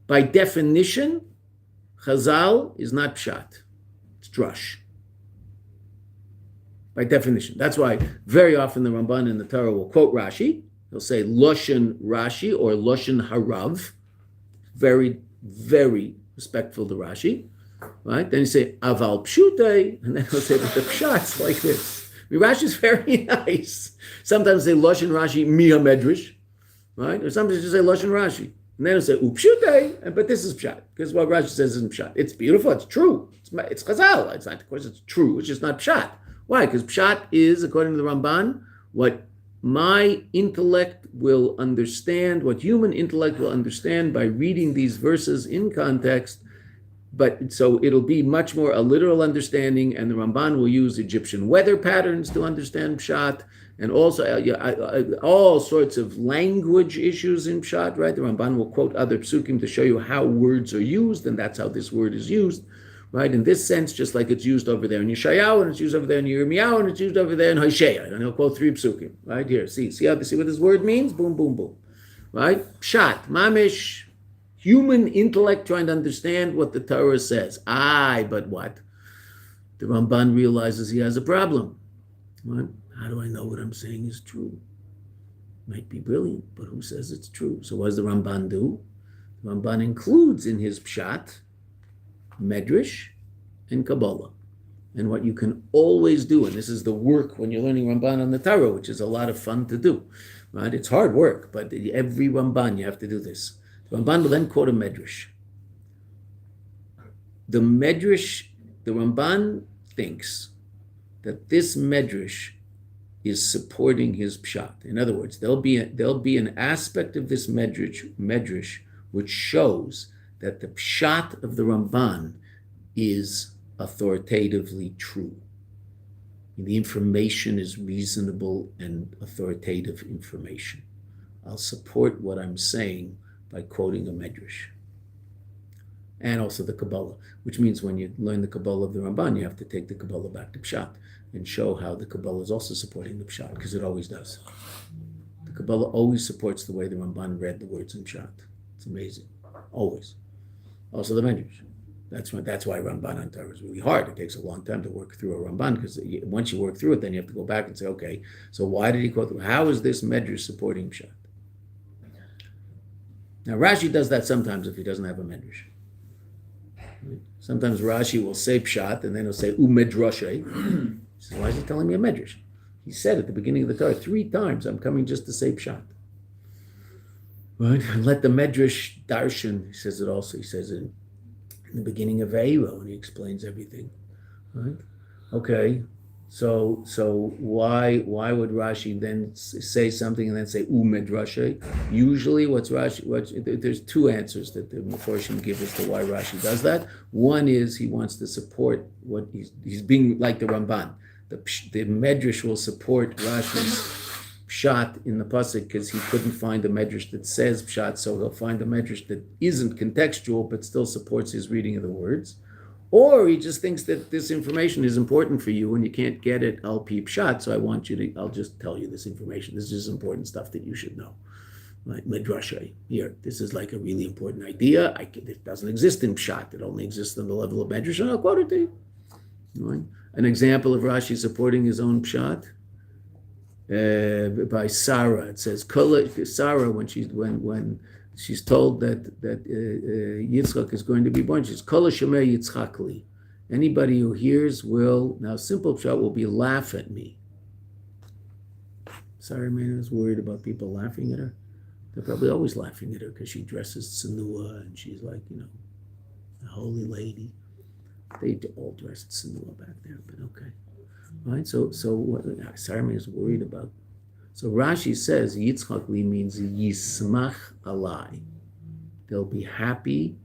Speaker 2: By definition, Chazal is not Pshat. It's Drush. By definition. That's why very often the Ramban in the Torah will quote Rashi. He'll say Loshen Rashi or Loshen Harav. Very, very respectful to Rashi. Right? Then you say Aval Pshutei, and then he'll say that the Pshat's like this. I mean, Rashi's very nice. Sometimes they say Loshen Rashi Miha Medrash. Right? Or sometimes just say Loshen Rashi. And then he'll say Upshutei, but this is Pshat. Because what Rashi says isn't Pshat. It's beautiful, it's true. It's Chazal. It's not, of course, it's true. It's just not Pshat. Why? Because Pshat is, according to the Ramban, what my intellect will understand, what human intellect will understand by reading these verses in context. But so it'll be much more a literal understanding, and the Ramban will use Egyptian weather patterns to understand Pshat, and also all sorts of language issues in Pshat, right? The Ramban will quote other psukim to show you how words are used, and that's how this word is used. Right, in this sense, just like it's used over there in Yeshayahu, and it's used over there in Yirmiyahu, and it's used over there in Hosea. And he'll quote 3 psukim, right here. See what this word means? Boom, boom, boom. Right? Pshat, mamish, human intellect trying to understand what the Torah says. But what? The Ramban realizes he has a problem. Right? How do I know what I'm saying is true? Might be brilliant, but who says it's true? So what does the Ramban do? The Ramban includes in his Pshat Medrash and Kabbalah. And what you can always do, and this is the work when you're learning Ramban on the Torah, which is a lot of fun to do, right? It's hard work, but every Ramban you have to do this. The Ramban will then quote a Medrash. The Ramban thinks that this Medrash is supporting his Pshat. In other words, there'll be an aspect of this Medrash which shows that the Pshat of the Ramban is authoritatively true. The information is reasonable and authoritative information. I'll support what I'm saying by quoting a Medrash. And also the Kabbalah, which means when you learn the Kabbalah of the Ramban, you have to take the Kabbalah back to Pshat and show how the Kabbalah is also supporting the Pshat, because it always does. The Kabbalah always supports the way the Ramban read the words in Pshat. It's amazing. Always. Also the Medrash. That's why Ramban on Torah is really hard. It takes a long time to work through a Ramban, because once you work through it, then you have to go back and say, okay, so why did he quote? How is this Medrash supporting Pshat? Now Rashi does that sometimes if he doesn't have a Medrash. Sometimes Rashi will say Pshat and then he'll say Umedrashe. He says, why is he telling me a Medrash? He said at the beginning of the Torah 3 times, I'm coming just to say Pshat. Right? And let the Medrash Darshan, he says it also, he says it in the beginning of Eiro, and he explains everything. Right? Okay, so why would Rashi then say something and then say Umedrashe? Usually there's 2 answers that the Meforshim give as to why Rashi does that. One is he wants to support what he's being like the Ramban. The Medrash will support Rashi's Pshat in the pasuk because he couldn't find a Medrash that says Pshat, so he'll find a Medrash that isn't contextual but still supports his reading of the words. Or he just thinks that this information is important for you and you can't get it al pi Pshat, so I'll just tell you this information. This is important stuff that you should know. Like Medrashay, here, this is like a really important idea. It doesn't exist in Pshat. It only exists on the level of Medrash, and I'll quote it to you. Right? An example of Rashi supporting his own Pshat, by Sarah. It says Sarah when she's told that Yitzchak is going to be born, she's Kol Shemei Yitzchak li. Anybody who hears will, now simple Pshat will be laugh at me. Sarah Mayanot is worried about people laughing at her. They're probably always laughing at her because she dresses tsunua and she's like, a holy lady. They all dressed tsunua back there, but okay. Right, so Sarah is worried about. So Rashi says Yitzchak li means Yismach alai. They'll be happy.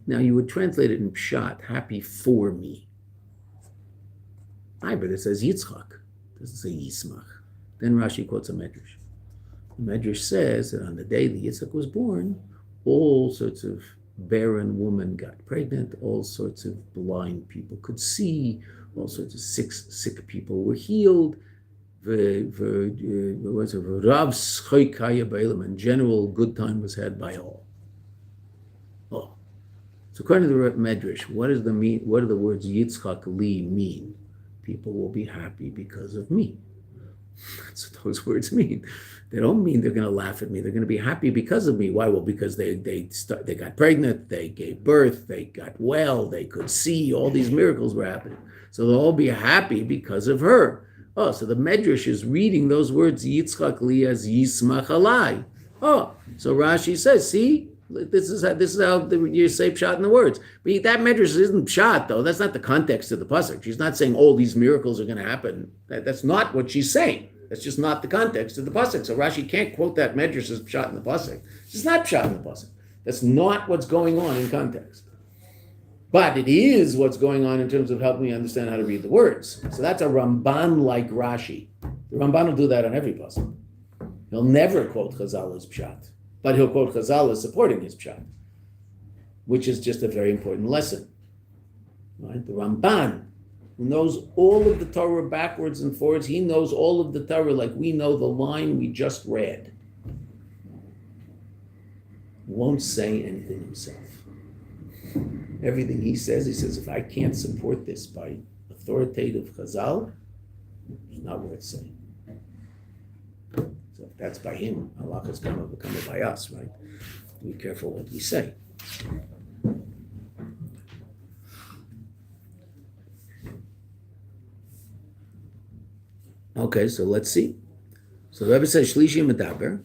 Speaker 2: Now you would translate it in Pshat, happy for me. But it says Yitzchak. It doesn't say Yismach. Then Rashi quotes a Medrash. The Medrash says that on the day that Yitzchak was born, all sorts of barren women got pregnant, all sorts of blind people could see, all sorts of sick people were healed. In general, good time was had by all. Oh. So according to the Medrash, what do the words Yitzchak li mean? People will be happy because of me. That's what those words mean. They don't mean they're going to laugh at me. They're going to be happy because of me. Why? Well, because they got pregnant, they gave birth, they got well, they could see, all these miracles were happening. So they'll all be happy because of her. Oh, so the Medrash is reading those words Yitzchak li as Yismach alai. Oh, so Rashi says, see, this is how you say pshat in the words. But that Medrash isn't pshat, though. That's not the context of the pasuk. She's not saying all these miracles are going to happen. That's not what she's saying. That's just not the context of the pasuk. So Rashi can't quote that Medrash as pshat in the pasuk. It's not pshat in the pasuk. That's not what's going on in context. But it is what's going on in terms of helping me understand how to read the words. So that's a Ramban-like Rashi. The Ramban will do that on every pasuk. He'll never quote Chazal as pshat, but he'll quote Chazal as supporting his pshat, which is just a very important lesson. Right? The Ramban, who knows all of the Torah backwards and forwards, he knows all of the Torah like we know the line we just read. Won't say anything himself. Everything he says, if I can't support this by authoritative Chazal, it's not worth saying. So if that's by him, halakha is going to become by us, right? Be careful what we say. Okay, so let's see. So the Rebbe says, Shlishi Medaber,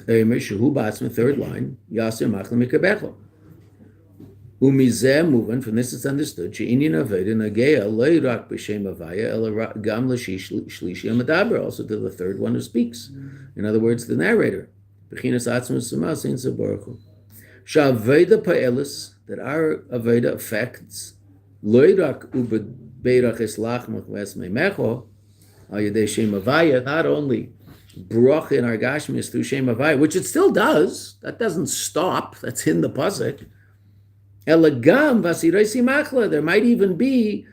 Speaker 2: Shehu Batzma, third line, Yasir Machla Mikabecho. Umizeh moving from this is understood. She'inyan aveda nageya loirak b'shem avaya ela gam l'shlishi amadaber. Also to the third one who speaks. In other words, the narrator. B'chinas atzmus sumas in sabaruchu. Sha'aveda pa'elis, that our aveda affects loirak ubeirach eslach mechves meimecho al yedei shem avaya. Not only bracha in our gashmis through shem avaya, which it still does. That doesn't stop. That's in the pasuk. Elagam vasiraisi machla. There might even be,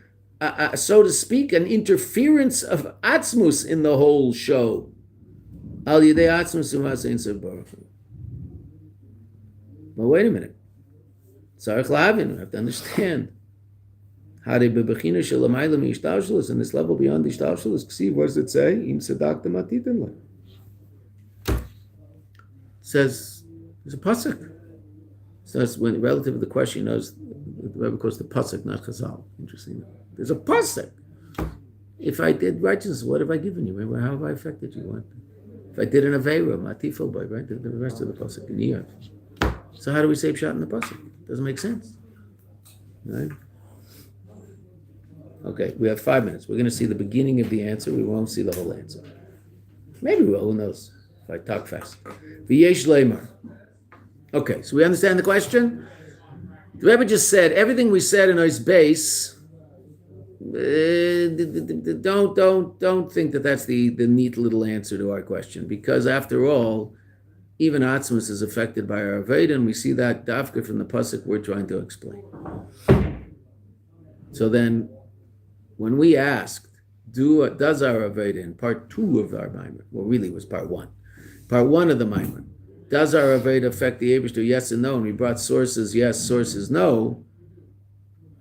Speaker 2: so to speak, an interference of atzmus in the whole show. Al yidei atzmus umasein sabaruchu. Well, wait a minute. Tzarich lavin. We have to understand. Hare bebechina shelamayla miishtalshelus, and this level beyond the ishtalshelus. Ksiv, what does it say? Im sedakta matitin le. It says there's a pasuk. So that's when, relative to the question, knows the Rebbe calls the pasuk, not Chazal. Interesting. There's a pasuk. If I did righteousness, what have I given you? How have I affected you? What? If I did an aveira, matifo boy, right? The rest of the pasuk in Iyar. So how do we say pshat in the pasuk? Doesn't make sense, right? Okay, we have 5 minutes. We're going to see the beginning of the answer. We won't see the whole answer. Maybe we will. Who knows? If I talk fast. V'yesh leimar. Okay, so we understand the question? The Rebbe just said everything we said in his base. Don't think that that's the neat little answer to our question, because after all, even Atzmus is affected by our Aveda, and we see that dafka from the pasuk we're trying to explain. So then, when we asked, does our Aveda in part 2 of our Maimon, well, really it was part 1 of the Maimon, does our Aveda affect the Eibishter? Yes and no. And we brought sources yes, sources no.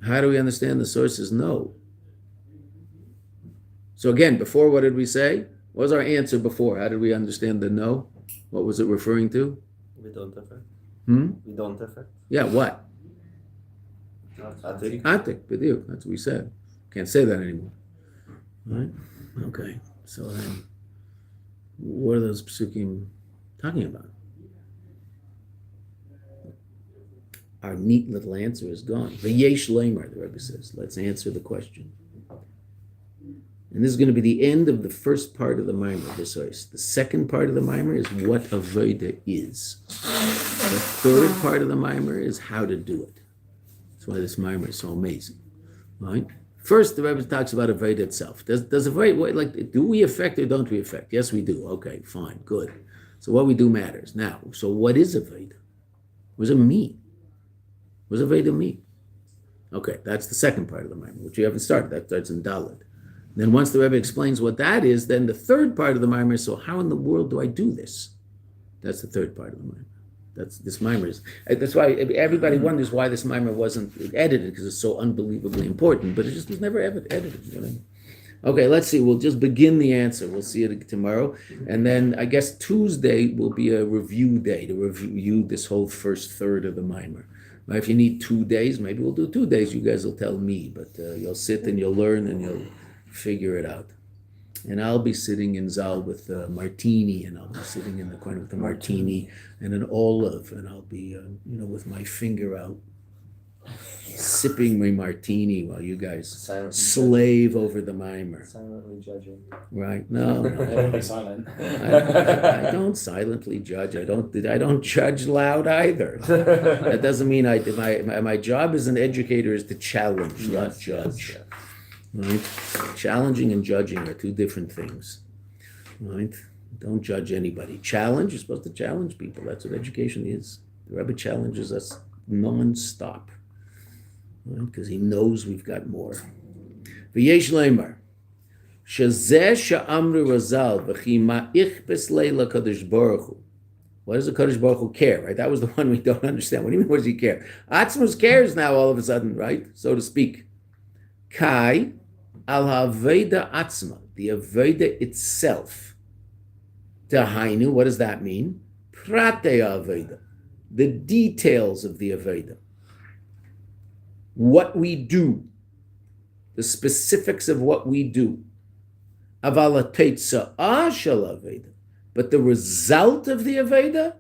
Speaker 2: How do we understand the sources no? So again, before, what did we say? What was our answer before? How did we understand the no? What was it referring to?
Speaker 3: We don't affect.
Speaker 2: We
Speaker 3: don't affect.
Speaker 2: Yeah, what?
Speaker 3: Atik.
Speaker 2: Atik, b'diuk. That's what we said. Can't say that anymore. Right? Okay. So then, what are those psukim talking about? Our neat little answer is gone. V'yesh leimer, the Rebbe says. Let's answer the question. And this is going to be the end of the first part of the mimer. The second part of the mimer is what avoda is. The third part of the mimer is how to do it. That's why this mimer is so amazing, right? First, the Rebbe talks about avoda itself. Does avoda, like, do we affect or don't we affect? Yes, we do. Okay, fine, good. So what we do matters. Now, so what is avoda? What does it mean? What does avoda mean? Okay, that's the second part of the mimer, which you haven't started. That starts in Dalet. Then once the Rebbe explains what that is, then the third part of the mimer is, so how in the world do I do this? That's the third part of the mimer. This mimer is, that's why everybody wonders why this mimer wasn't edited, because it's so unbelievably important, but it just was never edited. You know? Okay, let's see. We'll just begin the answer. We'll see it tomorrow. And then I guess Tuesday will be a review day to review this whole first third of the mimer. If you need 2 days, maybe we'll do 2 days. You guys will tell me, but you'll sit and you'll learn and you'll figure it out. And I'll be sitting in Zal with martini, and I'll be sitting in the corner with a martini and an olive, and I'll be, with my finger out, sipping my martini while you guys slave over the mimer.
Speaker 4: Silently judging.
Speaker 2: Right? No.
Speaker 6: Don't be silent.
Speaker 2: I don't silently judge. I don't judge loud either. That doesn't mean my job as an educator is to challenge, not judge.
Speaker 4: Yes.
Speaker 2: Right? Challenging and judging are two different things. Right? Don't judge anybody. Challenge, you're supposed to challenge people. That's what education is. The Rebbe challenges us non-stop. Right? Because he knows we've got more. V'yesh leimar. Shazeh sha'amru razal v'chi ma'ich b'sleila kadosh baruch hu. What does the Kadosh Baruch Hu care, right? That was the one we don't understand. What do you mean, what does he care? Atzmus cares now all of a sudden, right? So to speak. Kai al haveda atzma, the aveda itself. Tahainu, what does that mean? Prate aveda, the details of the aveda. What we do, the specifics of what we do. Avala teitza'ah shel aveda, but the result of the aveda,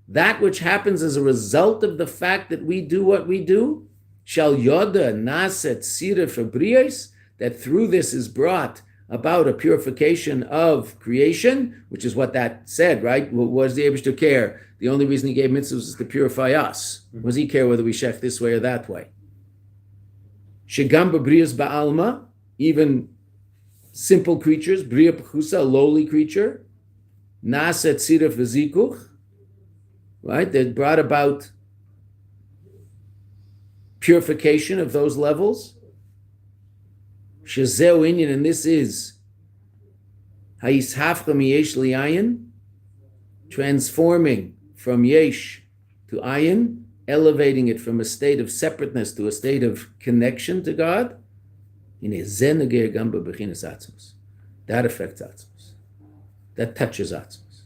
Speaker 2: that which happens as a result of the fact that we do what we do, shall yoda naset sira fabrios, that through this is brought about a purification of creation, which is what that said, right? What does the Eibishter care? The only reason he gave mitzvahs is to purify us. What does he care whether we shech this way or that way? Shegam b'brios ba'alma, even simple creatures, bria p'chusa, a lowly creature, naset sira v'zikuch, right? That brought about purification of those levels. Shezeu inyan, and this is ha'ishafcha miyesh li'ayin, transforming from yesh to ayin, elevating it from a state of separateness to a state of connection to God. That affects atzmos. That touches atzmos.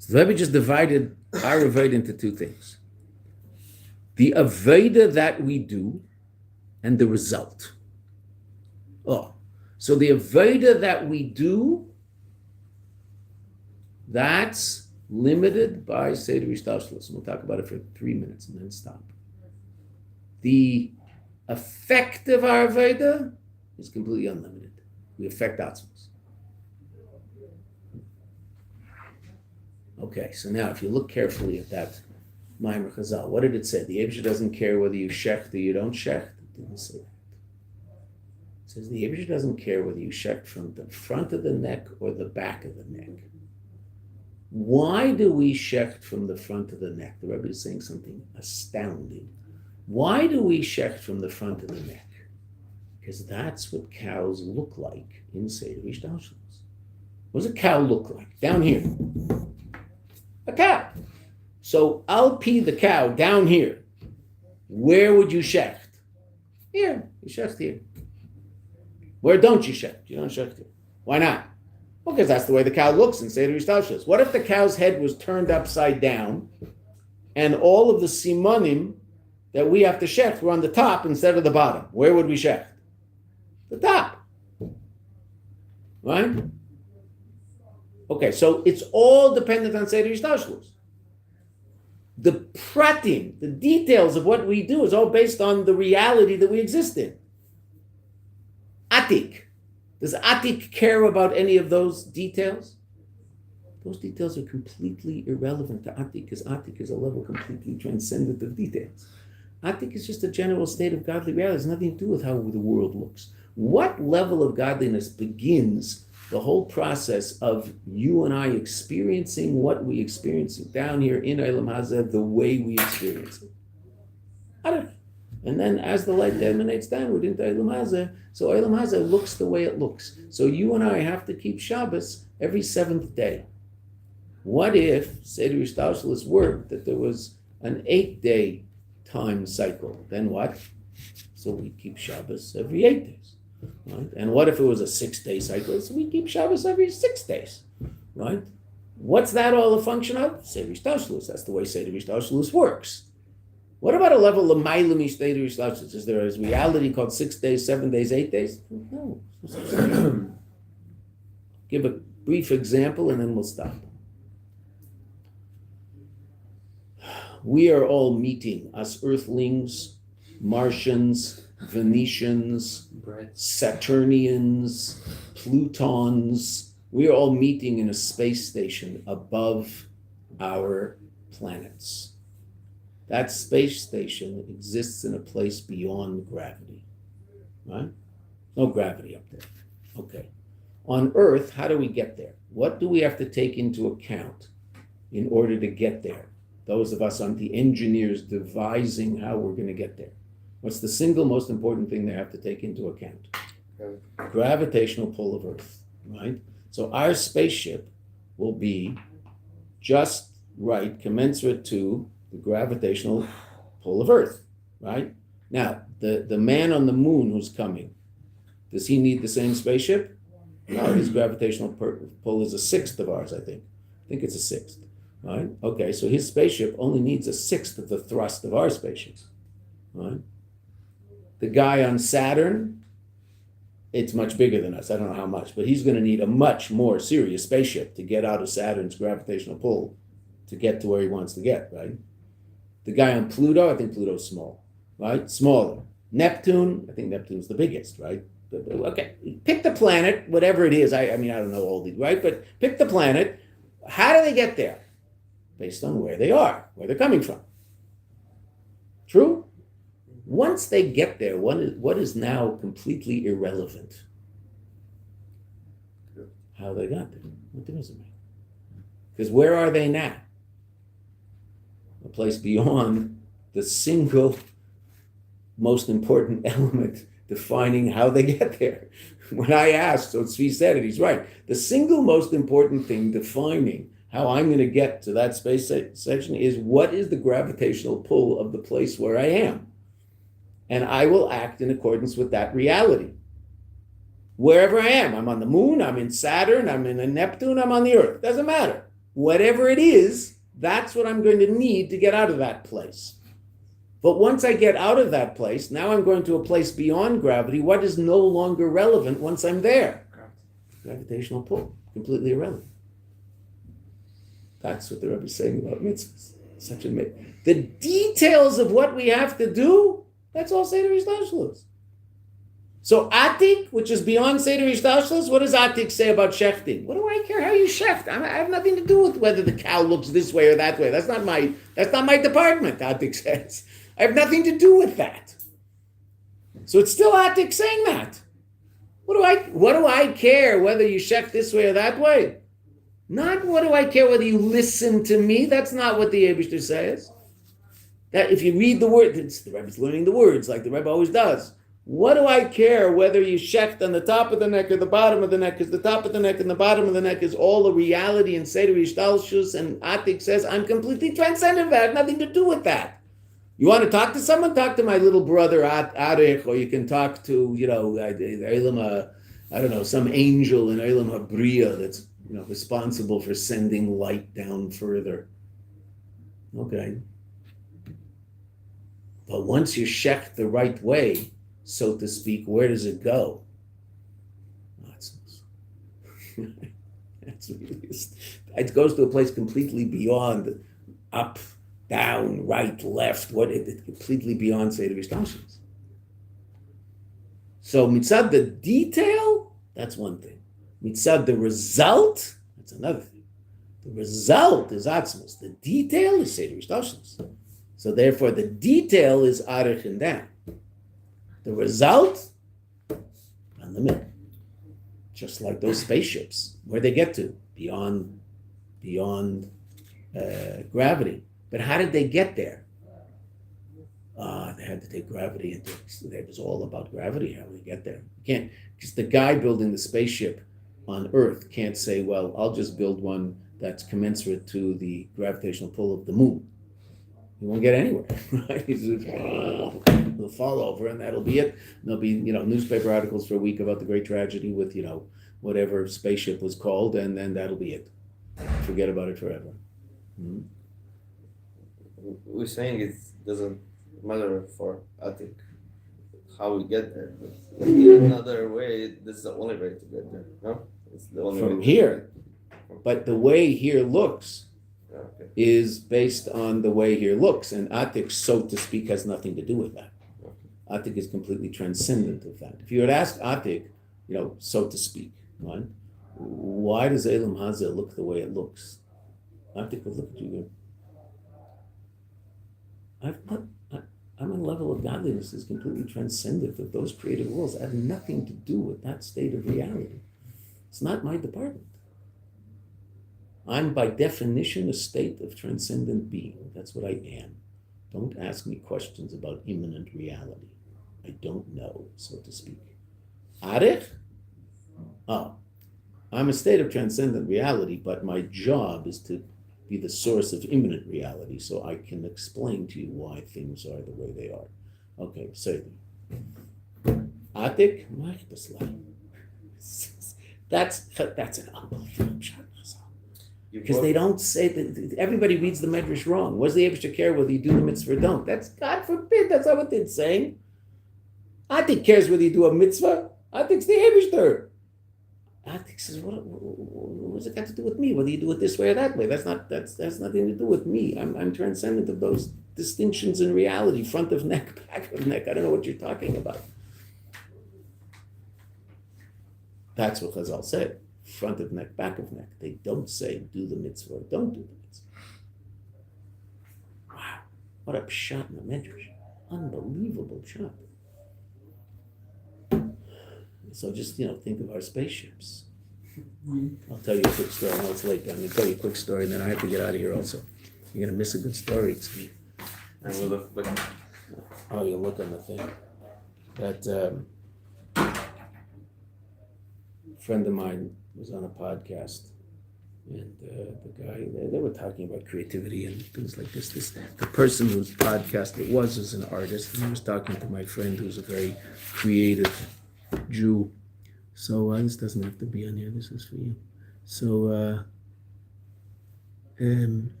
Speaker 2: So the Rebbe just divided our avodah into two things. The avodah that we do and the result. So the avodah that we do, that's limited by Seder Ishtalshalos. And we'll talk about it for 3 minutes and then stop. The effect of our avodah is completely unlimited. We affect atzmos. Okay, so now if you look carefully at that Maimer Chazal, what did it say? The Eibishter doesn't care whether you shecht or you don't shecht. It didn't say that. It says the Eibishter doesn't care whether you shecht from the front of the neck or the back of the neck. Why do we shecht from the front of the neck? The Rebbe is saying something astounding. Why do we shecht from the front of the neck? Because that's what cows look like in Seder Ishtalshalos. What does a cow look like? Down here. A cow. So I'll pee the cow down here. Where would you shecht? Here. You shecht here. Where don't you shecht? You don't shecht here. Why not? Well, because that's the way the cow looks in Seder Ishtalshalos. What if the cow's head was turned upside down and all of the simanim that we have to shecht were on the top instead of the bottom? Where would we shecht? The top. Right? Okay, so it's all dependent on Seder Ishtalshalos. The pratim, the details of what we do is all based on the reality that we exist in. Atik. Does Atik care about any of those details? Those details are completely irrelevant to Atik, because Atik is a level completely transcendent of details. Atik is just a general state of godly reality. It has nothing to do with how the world looks. What level of godliness begins the whole process of you and I experiencing what we experiencing down here in Olam Hazeh the way we experience it? Atik. And then as the light emanates downward into Olam Hazeh, so Olam Hazeh looks the way it looks. So you and I have to keep Shabbos every 7th day. What if Seder Yishtalshelis worked that there was an 8-day time cycle? Then what? So we keep Shabbos every 8 days, right? And what if it was a 6-day cycle? So we keep Shabbos every 6 days, right? What's that all a function of? Seder Yishtalshelis. That's the way Seder Yishtalshelis works. What about a level of Ma'ilem Seder Yishtalshelis? Is there a reality called 6 days, 7 days, 8 days? No. Give a brief example and then we'll stop. We are all meeting, us Earthlings, Martians, Venetians, Saturnians, Plutons. We are all meeting in a space station above our planets. That space station exists in a place beyond gravity, right? No gravity up there. Okay. On Earth, how do we get there? What do we have to take into account in order to get there? Those of us aren't the engineers devising how we're going to get there. What's the single most important thing they have to take into account? Gravitational pull of Earth, right? So our spaceship will be just right, commensurate to the gravitational pull of Earth, right? Now, the man on the moon who's coming, does he need the same spaceship? No, his gravitational pull is a 1/6 of ours, I think. I think it's a 1/6. Right? Okay, so his spaceship only needs a 1/6 of the thrust of our spaceship. Right? The guy on Saturn, it's much bigger than us. I don't know how much, but he's going to need a much more serious spaceship to get out of Saturn's gravitational pull to get to where he wants to get, right? The guy on Pluto, I think Pluto's small, right? Smaller. Neptune, I think Neptune's the biggest, right? Okay, pick the planet, whatever it is. I mean, I don't know all these, right? But pick the planet. How do they get there? Based on where they are, where they're coming from. True? Once they get there, what is now completely irrelevant? How they got there. What difference does it make? Because where are they now? A place beyond the single most important element defining how they get there. When I asked, so Tzvi said it, he's right. The single most important thing defining how I'm going to get to that space section is what is the gravitational pull of the place where I am. And I will act in accordance with that reality. Wherever I am, I'm on the moon, I'm in Saturn, I'm in a Neptune, I'm on the Earth. Doesn't matter. Whatever it is, that's what I'm going to need to get out of that place. But once I get out of that place, now I'm going to a place beyond gravity. What is no longer relevant once I'm there? Gravitational pull. Completely irrelevant. That's what the Rebbe is saying about mitzvahs. Such a mitzvah. The details of what we have to do, that's all Seder Yishtalshelis. So Atik, which is beyond Seder Yishtalshelis, what does Atik say about shechting? What do I care how you shecht? I have nothing to do with whether the cow looks this way or that way. That's not my department, Atik says. I have nothing to do with that. So it's still Atik saying that. What do I care whether you shecht this way or that way? Not what do I care whether you listen to me. That's not what the Eibishter says. That if you read the word, the Rebbe's learning the words like the Rebbe always does. What do I care whether you shecht on the top of the neck or the bottom of the neck? Because the top of the neck and the bottom of the neck is all a reality in Seder Yishtalshelis, and Atik says, I'm completely transcendent of that. I have nothing to do with that. You want to talk to someone? Talk to my little brother Arich, or you can talk to, some angel in Eilam Habriya that's responsible for sending light down further. Okay. But once you shecht the right way, so to speak, where does it go? It goes to a place completely beyond up, down, right, left, completely beyond Seder Yishtalshelis. So mitzad the detail, That's one thing. Mitzad, the result, that's another thing. The result is atzmos. The detail is seder ishtalshelus. So therefore, the detail is arich and down. The result, on the middle. Just like those spaceships. Where they get to? Beyond gravity. But how did they get there? They had to take gravity into it. It was all about gravity, how they get there. You can't, because the guy building the spaceship on Earth can't say, well, I'll just build one that's commensurate to the gravitational pull of the moon. He won't get anywhere, right? He'll fall over, and that'll be it. And there'll be, newspaper articles for a week about the great tragedy with, whatever spaceship was called, and then that'll be it. Forget about it forever. Mm-hmm.
Speaker 3: We're saying it doesn't matter for Atik how we get there, but in another way, this is the only way to get there. No, it's the only
Speaker 2: From
Speaker 3: way
Speaker 2: here. But the way here looks
Speaker 3: Okay.
Speaker 2: is based on the way here looks, and Atik, so to speak, has nothing to do with that. Atik is completely transcendent of that. If you had asked Atik, so to speak, right? Why does Elam Hazeh look the way it looks? Atik would look at you and go, I'm on a level of godliness is completely transcendent of those created worlds. I have nothing to do with that state of reality. It's not my department. I'm by definition a state of transcendent being. That's what I am. Don't ask me questions about immanent reality. I don't know, so to speak. Arich? Oh, I'm a state of transcendent reality, but my job is to be the source of immanent reality, so I can explain to you why things are the way they are. Okay, say Atik? That's an unbelievable shot. Because they don't say that, everybody reads the Medrash wrong. What does the Eibishter care whether you do the mitzvah or don't? That's, God forbid, that's not what it's saying. Atik cares whether you do a mitzvah. Atik's the Eibishter. Atik says, what does it got to do with me? Whether you do it this way or that way? That's nothing to do with me. I'm transcendent of those distinctions in reality, front of neck, back of neck. I don't know what you're talking about. That's what Chazal said. Front of neck, back of neck. They don't say do the mitzvah or don't do the mitzvah. Wow, what a pshat in the Medrash. Unbelievable pshat. So just, think of our spaceships. I'll tell you a quick story. I know it's late, but I'm going to tell you a quick story, and then I have to get out of here also. You're going to miss a good story.
Speaker 3: And we'll look back.
Speaker 2: Oh, you'll look on the thing. That friend of mine was on a podcast, and the guy, they were talking about creativity and things like this. The person whose podcast it was an artist, and he was talking to my friend who's a very creative Jew. So this doesn't have to be on here. This is for you. So